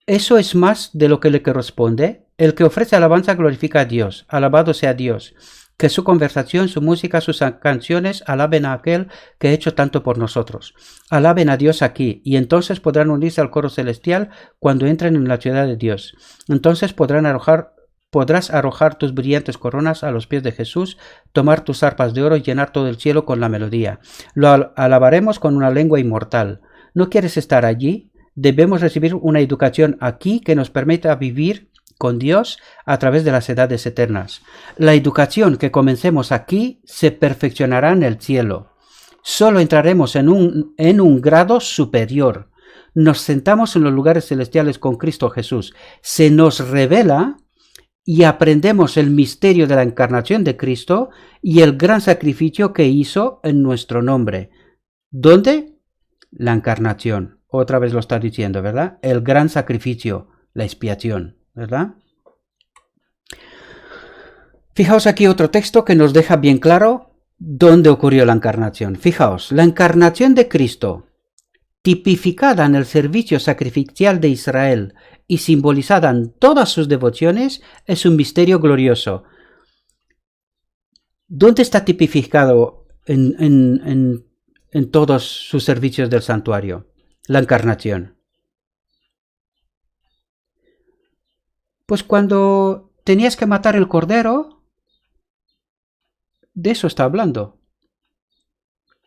eso es más de lo que le corresponde. El que ofrece alabanza glorifica a Dios. Alabado sea Dios. Que su conversación, su música, sus canciones alaben a aquel que ha hecho tanto por nosotros. Alaben a Dios aquí, y entonces podrán unirse al coro celestial cuando entren en la ciudad de Dios. Entonces podrás arrojar tus brillantes coronas a los pies de Jesús, tomar tus arpas de oro y llenar todo el cielo con la melodía. Lo alabaremos con una lengua inmortal. ¿No quieres estar allí? Debemos recibir una educación aquí que nos permita vivir con Dios a través de las edades eternas. La educación que comencemos aquí se perfeccionará en el cielo. Solo entraremos en un grado superior. Nos sentamos en los lugares celestiales con Cristo Jesús. Se nos revela y aprendemos el misterio de la encarnación de Cristo y el gran sacrificio que hizo en nuestro nombre. ¿Dónde? La encarnación. Otra vez lo está diciendo, ¿verdad? El gran sacrificio, la expiación, ¿verdad? Fijaos aquí otro texto que nos deja bien claro dónde ocurrió la encarnación. Fijaos, la encarnación de Cristo, tipificada en el servicio sacrificial de Israel y simbolizada en todas sus devociones, es un misterio glorioso. ¿Dónde está tipificado en todos sus servicios del santuario? La encarnación. Pues cuando tenías que matar el cordero, de eso está hablando.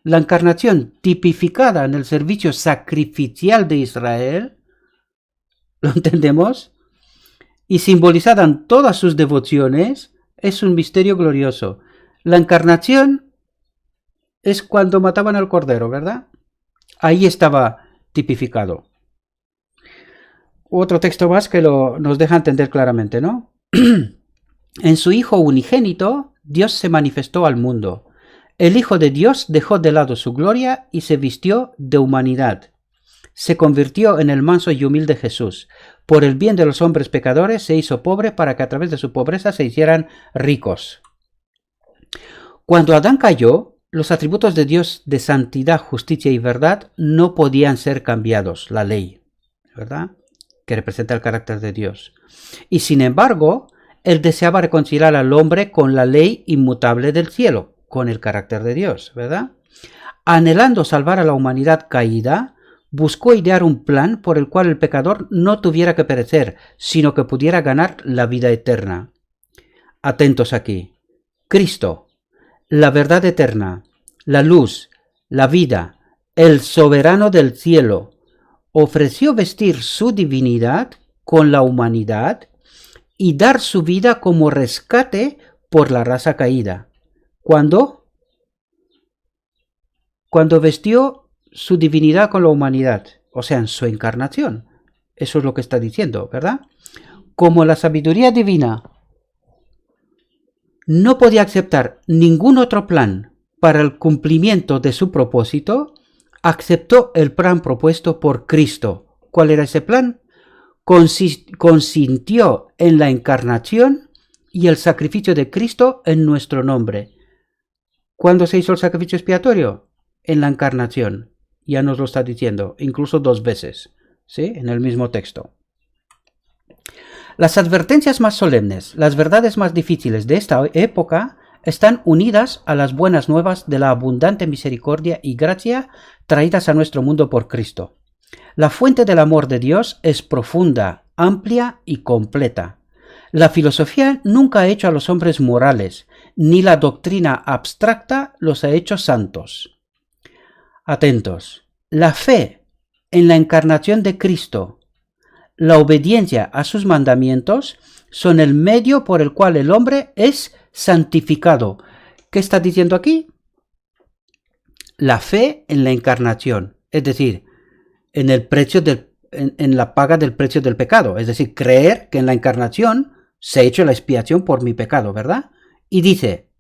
La encarnación tipificada en el servicio sacrificial de Israel, ¿lo entendemos? Y simbolizada en todas sus devociones, es un misterio glorioso. La encarnación es cuando mataban al cordero, ¿verdad? Ahí estaba tipificado. Otro texto más que nos deja entender claramente, ¿no? En su Hijo unigénito, Dios se manifestó al mundo. El Hijo de Dios dejó de lado su gloria y se vistió de humanidad. Se convirtió en el manso y humilde Jesús. Por el bien de los hombres pecadores se hizo pobre para que a través de su pobreza se hicieran ricos. Cuando Adán cayó, los atributos de Dios de santidad, justicia y verdad no podían ser cambiados, la ley, ¿verdad? Que representa el carácter de Dios. Y sin embargo, Él deseaba reconciliar al hombre con la ley inmutable del cielo, con el carácter de Dios, ¿verdad? Anhelando salvar a la humanidad caída, buscó idear un plan por el cual el pecador no tuviera que perecer, sino que pudiera ganar la vida eterna. Atentos aquí. Cristo, la verdad eterna, la luz, la vida, el soberano del cielo, ofreció vestir su divinidad con la humanidad y dar su vida como rescate por la raza caída. ¿Cuándo? Cuando vestió su divinidad con la humanidad, o sea, en su encarnación. Eso es lo que está diciendo, ¿verdad? Como la sabiduría divina no podía aceptar ningún otro plan para el cumplimiento de su propósito, aceptó el plan propuesto por Cristo. ¿Cuál era ese plan? Consintió en la encarnación y el sacrificio de Cristo en nuestro nombre. ¿Cuándo se hizo el sacrificio expiatorio? En la encarnación. Ya nos lo está diciendo, incluso 2 veces, ¿sí? En el mismo texto. Las advertencias más solemnes, las verdades más difíciles de esta época están unidas a las buenas nuevas de la abundante misericordia y gracia traídas a nuestro mundo por Cristo. La fuente del amor de Dios es profunda, amplia y completa. La filosofía nunca ha hecho a los hombres morales, ni la doctrina abstracta los ha hecho santos. Atentos. La fe en la encarnación de Cristo, la obediencia a sus mandamientos, son el medio por el cual el hombre es santificado. ¿Qué está diciendo aquí? La fe en la encarnación, es decir, en el precio en la paga del precio del pecado, es decir, creer que en la encarnación se ha hecho la expiación por mi pecado, ¿verdad? Y dice,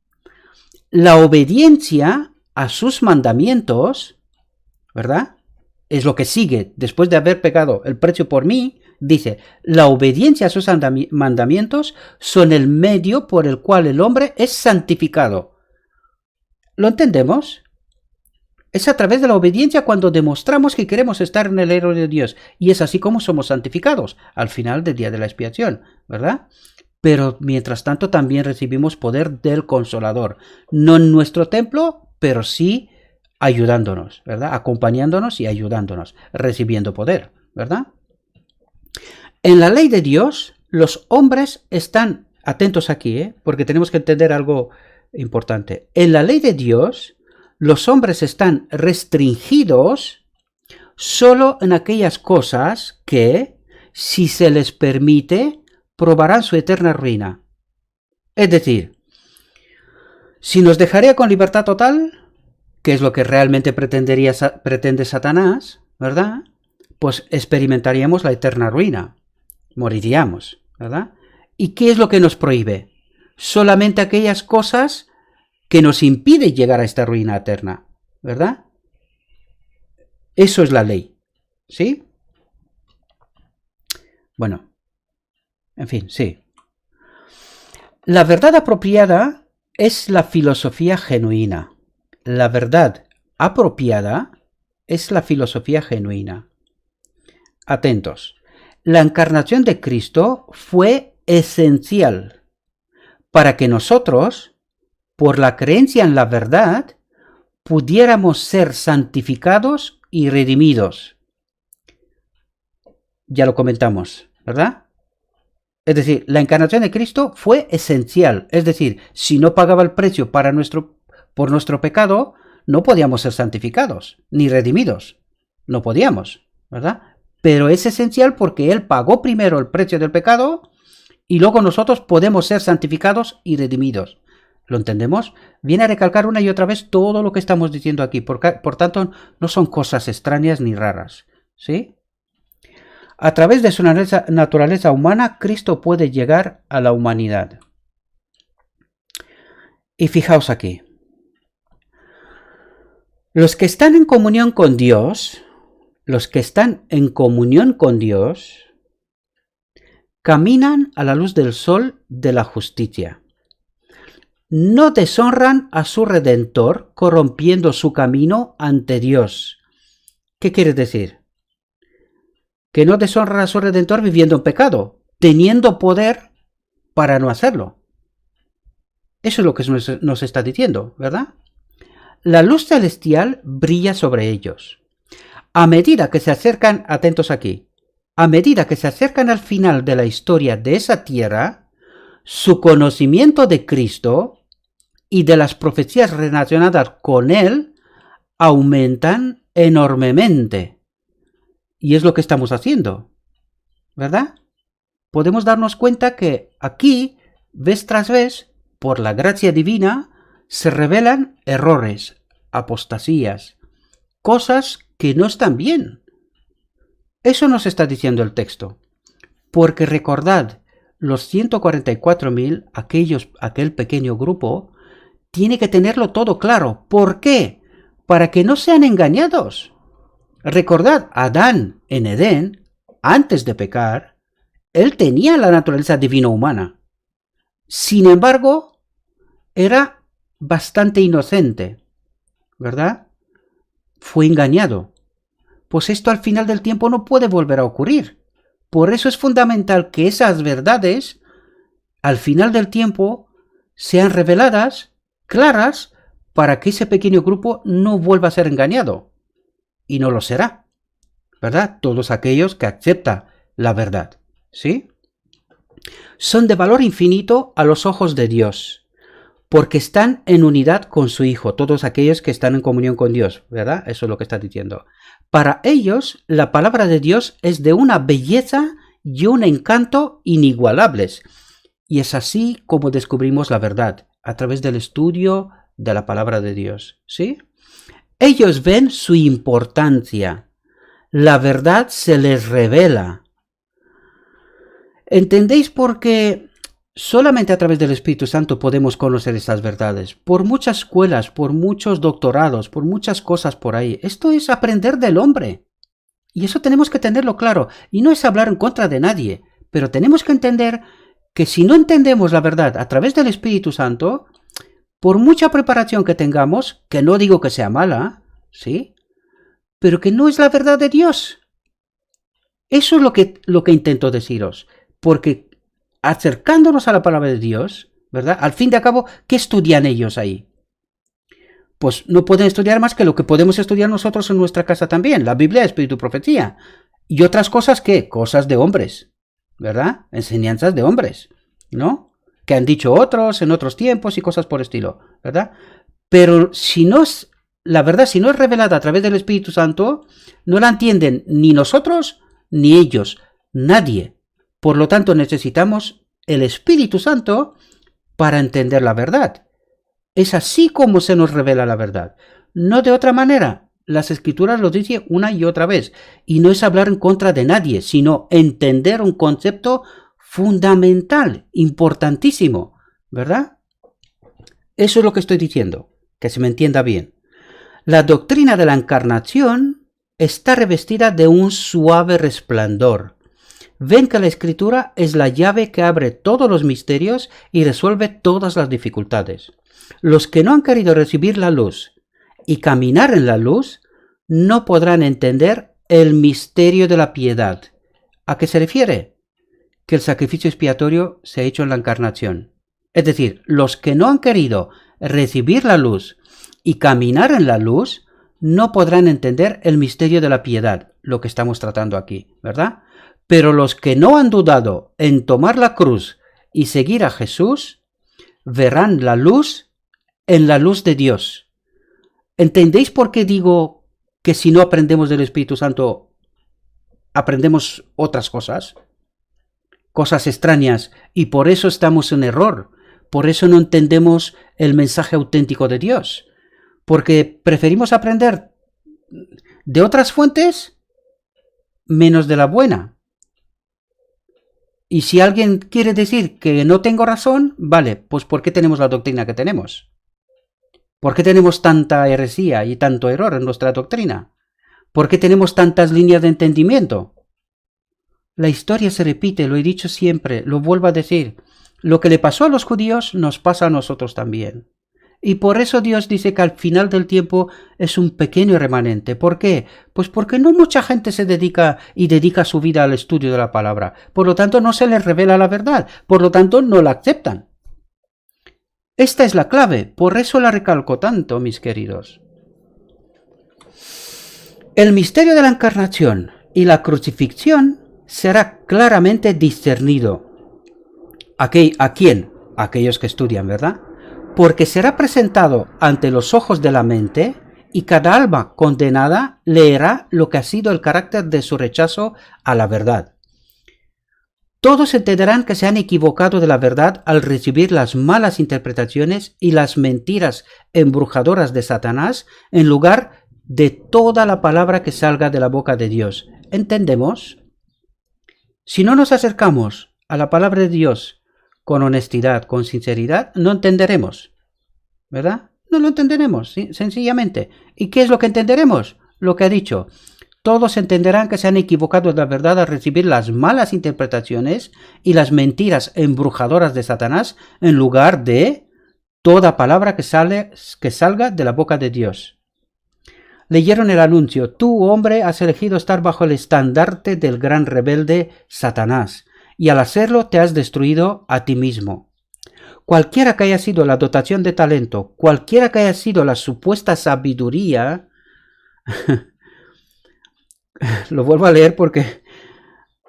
la obediencia a sus mandamientos, ¿verdad? Es lo que sigue después de haber pagado el precio por mí. Dice, la obediencia a sus mandamientos son el medio por el cual el hombre es santificado. ¿Lo entendemos? Es a través de la obediencia cuando demostramos que queremos estar en el reino de Dios. Y es así como somos santificados al final del día de la expiación, ¿verdad? Pero mientras tanto también recibimos poder del Consolador. No en nuestro templo, pero sí ayudándonos, ¿verdad? Acompañándonos y ayudándonos, recibiendo poder, ¿verdad? En la ley de Dios, los hombres están, atentos aquí, porque tenemos que entender algo importante. En la ley de Dios, los hombres están restringidos solo en aquellas cosas que, si se les permite, probarán su eterna ruina. Es decir, si nos dejaría con libertad total, que es lo que realmente pretende Satanás, ¿verdad? Pues experimentaríamos la eterna ruina. Moriríamos, ¿verdad? ¿Y qué es lo que nos prohíbe? Solamente aquellas cosas que nos impiden llegar a esta ruina eterna, ¿verdad? Eso es la ley, ¿sí? Bueno, en fin, sí. La verdad apropiada es la filosofía genuina. La verdad apropiada es la filosofía genuina. Atentos. La encarnación de Cristo fue esencial para que nosotros, por la creencia en la verdad, pudiéramos ser santificados y redimidos. Ya lo comentamos, ¿verdad? Es decir, la encarnación de Cristo fue esencial. Es decir, si no pagaba el precio por nuestro pecado, no podíamos ser santificados ni redimidos. No podíamos, ¿verdad? Pero es esencial porque Él pagó primero el precio del pecado y luego nosotros podemos ser santificados y redimidos. ¿Lo entendemos? Viene a recalcar una y otra vez todo lo que estamos diciendo aquí. Por tanto, no son cosas extrañas ni raras, ¿sí? A través de su naturaleza humana, Cristo puede llegar a la humanidad. Y fijaos aquí. Los que están en comunión con Dios, caminan a la luz del sol de la justicia. No deshonran a su Redentor corrompiendo su camino ante Dios. ¿Qué quiere decir? Que no deshonran a su Redentor viviendo en pecado, teniendo poder para no hacerlo. Eso es lo que nos está diciendo, ¿verdad? La luz celestial brilla sobre ellos. A medida que se acercan, atentos aquí, a medida que se acercan al final de la historia de esa tierra, su conocimiento de Cristo y de las profecías relacionadas con Él aumentan enormemente. Y es lo que estamos haciendo, ¿verdad? Podemos darnos cuenta que aquí, vez tras vez, por la gracia divina, se revelan errores, apostasías, cosas que no están bien. Eso nos está diciendo el texto. Porque recordad, los 144.000, aquel pequeño grupo, tiene que tenerlo todo claro. ¿Por qué? Para que no sean engañados. Recordad, Adán en Edén, antes de pecar, él tenía la naturaleza divina humana. Sin embargo, era bastante inocente, ¿verdad? Fue engañado. Pues esto al final del tiempo no puede volver a ocurrir. Por eso es fundamental que esas verdades, al final del tiempo, sean reveladas, claras, para que ese pequeño grupo no vuelva a ser engañado. Y no lo será, ¿verdad? Todos aquellos que aceptan la verdad, ¿sí? Son de valor infinito a los ojos de Dios, porque están en unidad con su Hijo, todos aquellos que están en comunión con Dios, ¿verdad? Eso es lo que está diciendo. Para ellos, la palabra de Dios es de una belleza y un encanto inigualables. Y es así como descubrimos la verdad, a través del estudio de la palabra de Dios, ¿sí? Ellos ven su importancia. La verdad se les revela. ¿Entendéis por qué solamente a través del Espíritu Santo podemos conocer estas verdades? Por muchas escuelas, por muchos doctorados, por muchas cosas por ahí. Esto es aprender del hombre. Y eso tenemos que tenerlo claro. Y no es hablar en contra de nadie. Pero tenemos que entender que si no entendemos la verdad a través del Espíritu Santo, por mucha preparación que tengamos, que no digo que sea mala, ¿sí? Pero que no es la verdad de Dios. Eso es lo que intento deciros. Porque acercándonos a la palabra de Dios, ¿verdad? Al fin de cabo, ¿qué estudian ellos ahí? Pues no pueden estudiar más que lo que podemos estudiar nosotros en nuestra casa también. La Biblia, Espíritu y Profecía. Y otras cosas, ¿qué? Cosas de hombres, ¿verdad? Enseñanzas de hombres, ¿no? Que han dicho otros en otros tiempos y cosas por estilo, ¿verdad? Pero si no es, la verdad, si no es revelada a través del Espíritu Santo, no la entienden ni nosotros ni ellos, nadie. Por lo tanto, necesitamos el Espíritu Santo para entender la verdad. Es así como se nos revela la verdad. No de otra manera. Las Escrituras lo dicen una y otra vez. Y no es hablar en contra de nadie, sino entender un concepto fundamental, importantísimo, ¿verdad? Eso es lo que estoy diciendo, que se me entienda bien. La doctrina de la encarnación está revestida de un suave resplandor. Ven que la Escritura es la llave que abre todos los misterios y resuelve todas las dificultades. Los que no han querido recibir la luz y caminar en la luz no podrán entender el misterio de la piedad. ¿A qué se refiere? Que el sacrificio expiatorio se ha hecho en la encarnación. Es decir, los que no han querido recibir la luz y caminar en la luz no podrán entender el misterio de la piedad, lo que estamos tratando aquí, ¿verdad? Pero los que no han dudado en tomar la cruz y seguir a Jesús, verán la luz en la luz de Dios. ¿Entendéis por qué digo que si no aprendemos del Espíritu Santo, aprendemos otras cosas? Cosas extrañas, y por eso estamos en error. Por eso no entendemos el mensaje auténtico de Dios. Porque preferimos aprender de otras fuentes menos de la buena. Y si alguien quiere decir que no tengo razón, vale, pues ¿por qué tenemos la doctrina que tenemos? ¿Por qué tenemos tanta heresía y tanto error en nuestra doctrina? ¿Por qué tenemos tantas líneas de entendimiento? La historia se repite, lo he dicho siempre, lo vuelvo a decir. Lo que le pasó a los judíos nos pasa a nosotros también. Y por eso Dios dice que al final del tiempo es un pequeño remanente. ¿Por qué? Pues porque no mucha gente se dedica su vida al estudio de la palabra. Por lo tanto, no se les revela la verdad. Por lo tanto, no la aceptan. Esta es la clave. Por eso la recalco tanto, mis queridos. El misterio de la encarnación y la crucifixión será claramente discernido. ¿A quién? A aquellos que estudian, ¿verdad? Porque será presentado ante los ojos de la mente y cada alma condenada leerá lo que ha sido el carácter de su rechazo a la verdad. Todos entenderán que se han equivocado de la verdad al recibir las malas interpretaciones y las mentiras embrujadoras de Satanás en lugar de toda la palabra que salga de la boca de Dios. ¿Entendemos? Si no nos acercamos a la palabra de Dios con honestidad, con sinceridad, no entenderemos, ¿verdad? No lo entenderemos, ¿sí? Sencillamente. ¿Y qué es lo que entenderemos? Lo que ha dicho. Todos entenderán que se han equivocado de la verdad al recibir las malas interpretaciones y las mentiras embrujadoras de Satanás en lugar de toda palabra que salga de la boca de Dios. Leyeron el anuncio: tú, hombre, has elegido estar bajo el estandarte del gran rebelde Satanás, y al hacerlo te has destruido a ti mismo. Cualquiera que haya sido la dotación de talento, cualquiera que haya sido la supuesta sabiduría, lo vuelvo a leer porque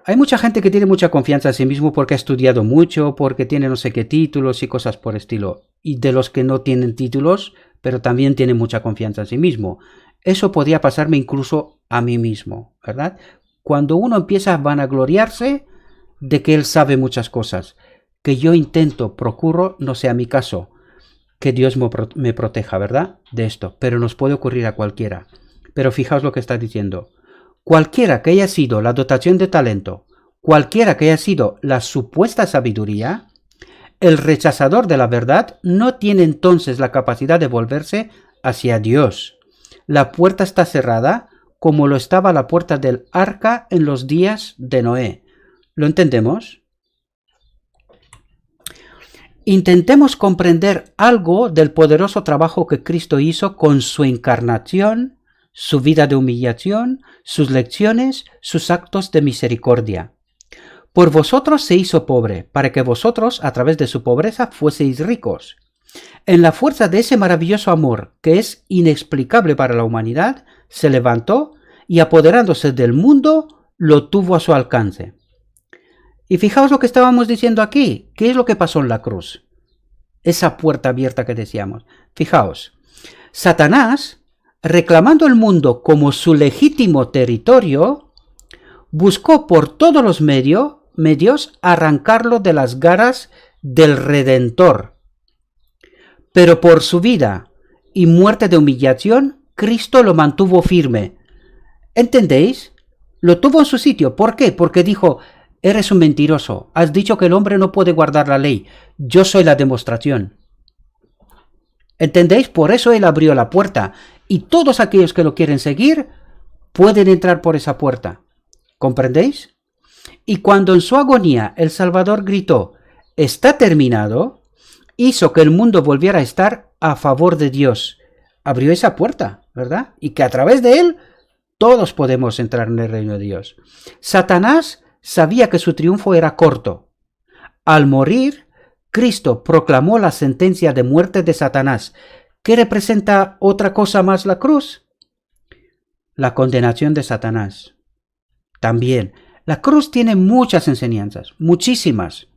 hay mucha gente que tiene mucha confianza en sí mismo porque ha estudiado mucho, porque tiene no sé qué títulos y cosas por estilo, y de los que no tienen títulos, pero también tienen mucha confianza en sí mismo. Eso podría pasarme incluso a mí mismo, ¿verdad? Cuando uno empieza a vanagloriarse de que él sabe muchas cosas, que yo procuro, no sea mi caso, que Dios me proteja, ¿verdad? De esto, pero nos puede ocurrir a cualquiera. Pero fijaos lo que está diciendo. Cualquiera que haya sido la dotación de talento, cualquiera que haya sido la supuesta sabiduría, el rechazador de la verdad no tiene entonces la capacidad de volverse hacia Dios. La puerta está cerrada como lo estaba la puerta del arca en los días de Noé. ¿Lo entendemos? Intentemos comprender algo del poderoso trabajo que Cristo hizo con su encarnación su vida de humillación, sus lecciones, sus actos de misericordia. Por vosotros se hizo pobre, para que vosotros, a través de su pobreza, fueseis ricos. En la fuerza de ese maravilloso amor, que es inexplicable para la humanidad, se levantó y, apoderándose del mundo, lo tuvo a su alcance. Y fijaos lo que estábamos diciendo aquí. ¿Qué es lo que pasó en la cruz? Esa puerta abierta que decíamos. Fijaos, Satanás, reclamando el mundo como su legítimo territorio, buscó por todos los medios arrancarlo de las garras del Redentor. Pero por su vida y muerte de humillación, Cristo lo mantuvo firme. ¿Entendéis? Lo tuvo en su sitio. ¿Por qué? Porque dijo: eres un mentiroso, has dicho que el hombre no puede guardar la ley, yo soy la demostración. ¿Entendéis? Por eso él abrió la puerta, y todos aquellos que lo quieren seguir pueden entrar por esa puerta. ¿Comprendéis? Y cuando en su agonía el Salvador gritó: está terminado, hizo que el mundo volviera a estar a favor de Dios. Abrió esa puerta, ¿verdad? Y que a través de él todos podemos entrar en el reino de Dios. Satanás sabía que su triunfo era corto. Al morir, Cristo proclamó la sentencia de muerte de Satanás. ¿Qué representa otra cosa más la cruz? La condenación de Satanás. También, la cruz tiene muchas enseñanzas, muchísimas.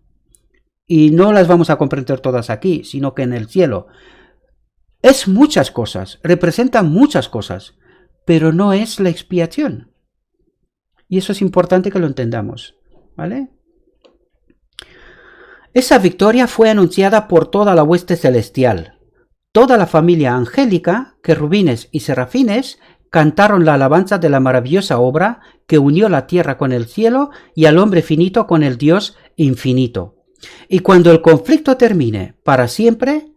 Y no las vamos a comprender todas aquí, sino que en el cielo. Es muchas cosas, representa muchas cosas, pero no es la expiación. Y eso es importante que lo entendamos, ¿vale? Esa victoria fue anunciada por toda la hueste celestial. Toda la familia angélica, querubines y serafines, cantaron la alabanza de la maravillosa obra que unió la tierra con el cielo y al hombre finito con el Dios infinito. Y cuando el conflicto termine para siempre,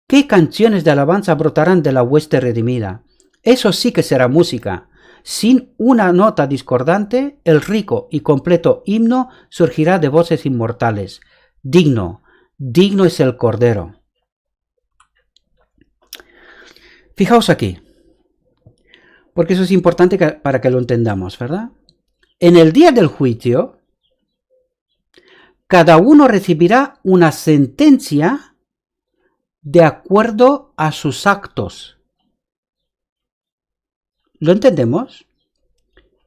¿qué canciones de alabanza brotarán de la hueste redimida? Eso sí que será música. Sin una nota discordante, el rico y completo himno surgirá de voces inmortales. Digno, digno es el Cordero. Fijaos aquí, porque eso es importante para que lo entendamos, ¿verdad? En el día del juicio, cada uno recibirá una sentencia de acuerdo a sus actos. ¿Lo entendemos?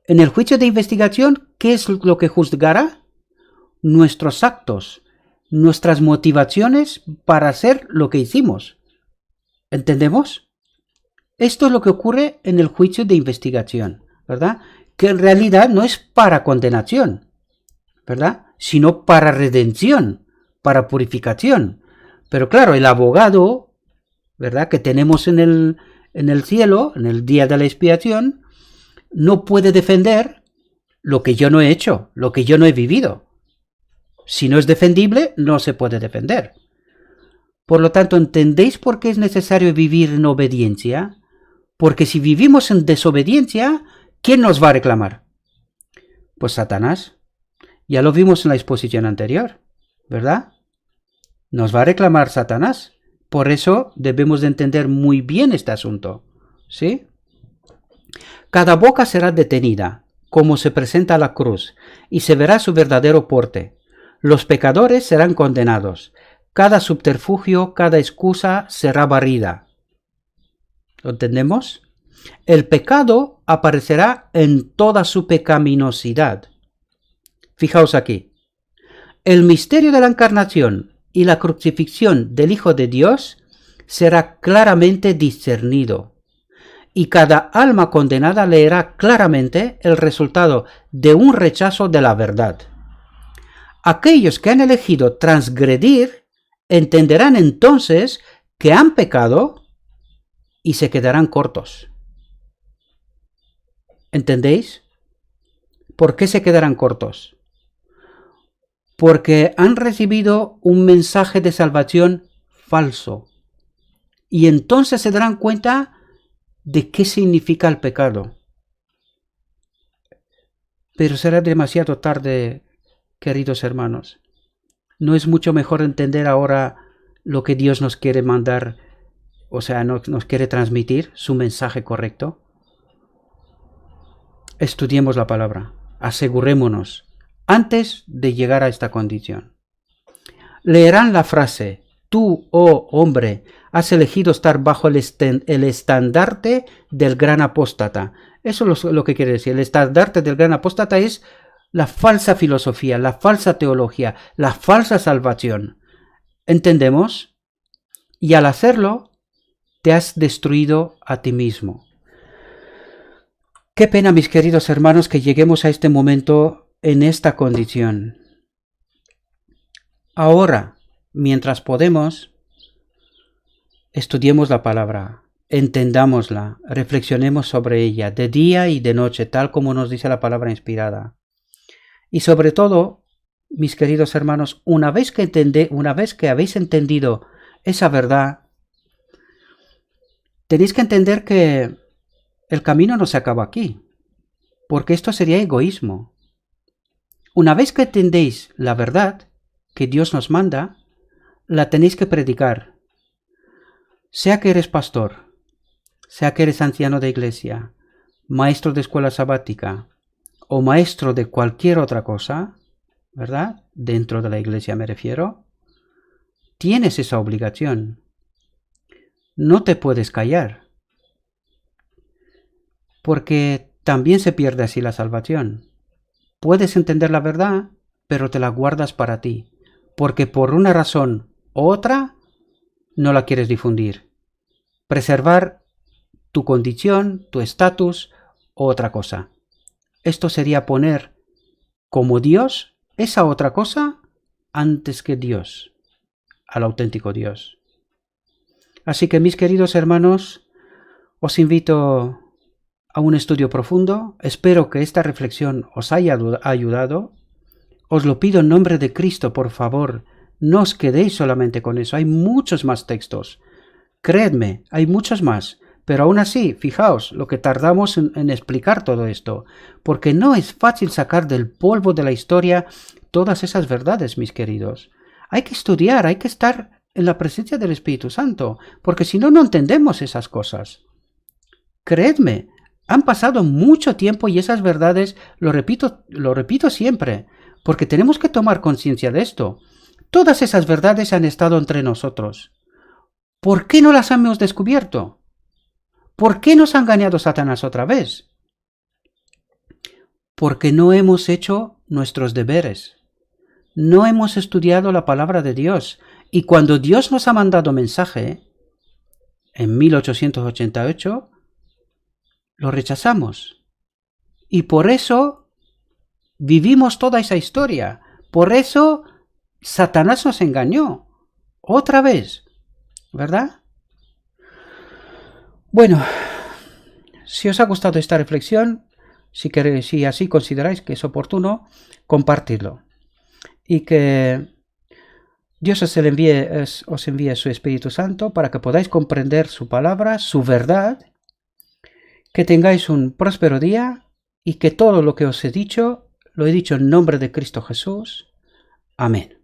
En el juicio de investigación, ¿qué es lo que juzgará? Nuestros actos, nuestras motivaciones para hacer lo que hicimos. ¿Entendemos? Esto es lo que ocurre en el juicio de investigación, ¿verdad? Que en realidad no es para condenación, ¿verdad? Sino para redención, para purificación. Pero claro, el abogado, ¿verdad?, que tenemos en el cielo, en el día de la expiación, no puede defender lo que yo no he hecho, lo que yo no he vivido. Si no es defendible, no se puede defender. Por lo tanto, ¿entendéis por qué es necesario vivir en obediencia? Porque si vivimos en desobediencia, ¿quién nos va a reclamar? Pues Satanás. Ya lo vimos en la exposición anterior, ¿verdad? Nos va a reclamar Satanás. Por eso debemos de entender muy bien este asunto, ¿sí? Cada boca será detenida, como se presenta a la cruz, y se verá su verdadero porte. Los pecadores serán condenados. Cada subterfugio, cada excusa será barrida. ¿Lo entendemos? El pecado aparecerá en toda su pecaminosidad. Fijaos aquí. El misterio de la encarnación y la crucifixión del Hijo de Dios será claramente discernido. Y cada alma condenada leerá claramente el resultado de un rechazo de la verdad. Aquellos que han elegido transgredir entenderán entonces que han pecado y se quedarán cortos. ¿Entendéis? ¿Por qué se quedarán cortos? Porque han recibido un mensaje de salvación falso. Y entonces se darán cuenta de qué significa el pecado. Pero será demasiado tarde, queridos hermanos. ¿No es mucho mejor entender ahora lo que Dios nos quiere mandar, o sea, nos quiere transmitir, su mensaje correcto? estudiemos la palabra, asegurémonos antes de llegar a esta condición. Leerán la frase: tú, oh hombre, has elegido estar bajo el estandarte del gran apóstata. Eso es lo que quiere decir. El estandarte del gran apóstata es la falsa filosofía, la falsa teología, la falsa salvación. ¿Entendemos? Y al hacerlo, te has destruido a ti mismo. Qué pena, mis queridos hermanos, que lleguemos a este momento en esta condición. Ahora, mientras podemos, estudiemos la palabra, entendámosla, reflexionemos sobre ella de día y de noche, tal como nos dice la palabra inspirada. Y sobre todo, mis queridos hermanos, una vez que habéis entendido esa verdad, tenéis que entender que el camino no se acaba aquí, porque esto sería egoísmo. Una vez que entendéis la verdad que Dios nos manda, la tenéis que predicar. Sea que eres pastor, sea que eres anciano de iglesia, maestro de escuela sabática o maestro de cualquier otra cosa, ¿verdad? Dentro de la iglesia me refiero, tienes esa obligación. No te puedes callar, porque también se pierde así la salvación. Puedes entender la verdad, pero te la guardas para ti, porque por una razón u otra no la quieres difundir. Preservar tu condición, tu estatus o otra cosa. Esto sería poner como Dios esa otra cosa antes que Dios, al auténtico Dios. Así que, mis queridos hermanos, os invito a un estudio profundo. Espero que esta reflexión os haya ayudado. Os lo pido en nombre de Cristo, por favor, no os quedéis solamente con eso. Hay muchos más textos. Creedme, hay muchos más. Pero aún así, fijaos lo que tardamos en explicar todo esto, porque no es fácil sacar del polvo de la historia todas esas verdades, mis queridos. Hay que estudiar, hay que estar en la presencia del Espíritu Santo, porque si no, no entendemos esas cosas. Creedme, han pasado mucho tiempo y esas verdades, lo repito siempre, porque tenemos que tomar conciencia de esto. Todas esas verdades han estado entre nosotros. ¿Por qué no las hemos descubierto? ¿Por qué nos ha engañado Satanás otra vez? Porque no hemos hecho nuestros deberes. No hemos estudiado la palabra de Dios. Y cuando Dios nos ha mandado mensaje, en 1888, lo rechazamos. Y por eso vivimos toda esa historia. Por eso Satanás nos engañó. Otra vez. ¿Verdad? Bueno, si os ha gustado esta reflexión, si así consideráis que es oportuno, compartidlo. Y que Dios os envíe su Espíritu Santo para que podáis comprender su palabra, su verdad, que tengáis un próspero día y que todo lo que os he dicho, lo he dicho en nombre de Cristo Jesús. Amén.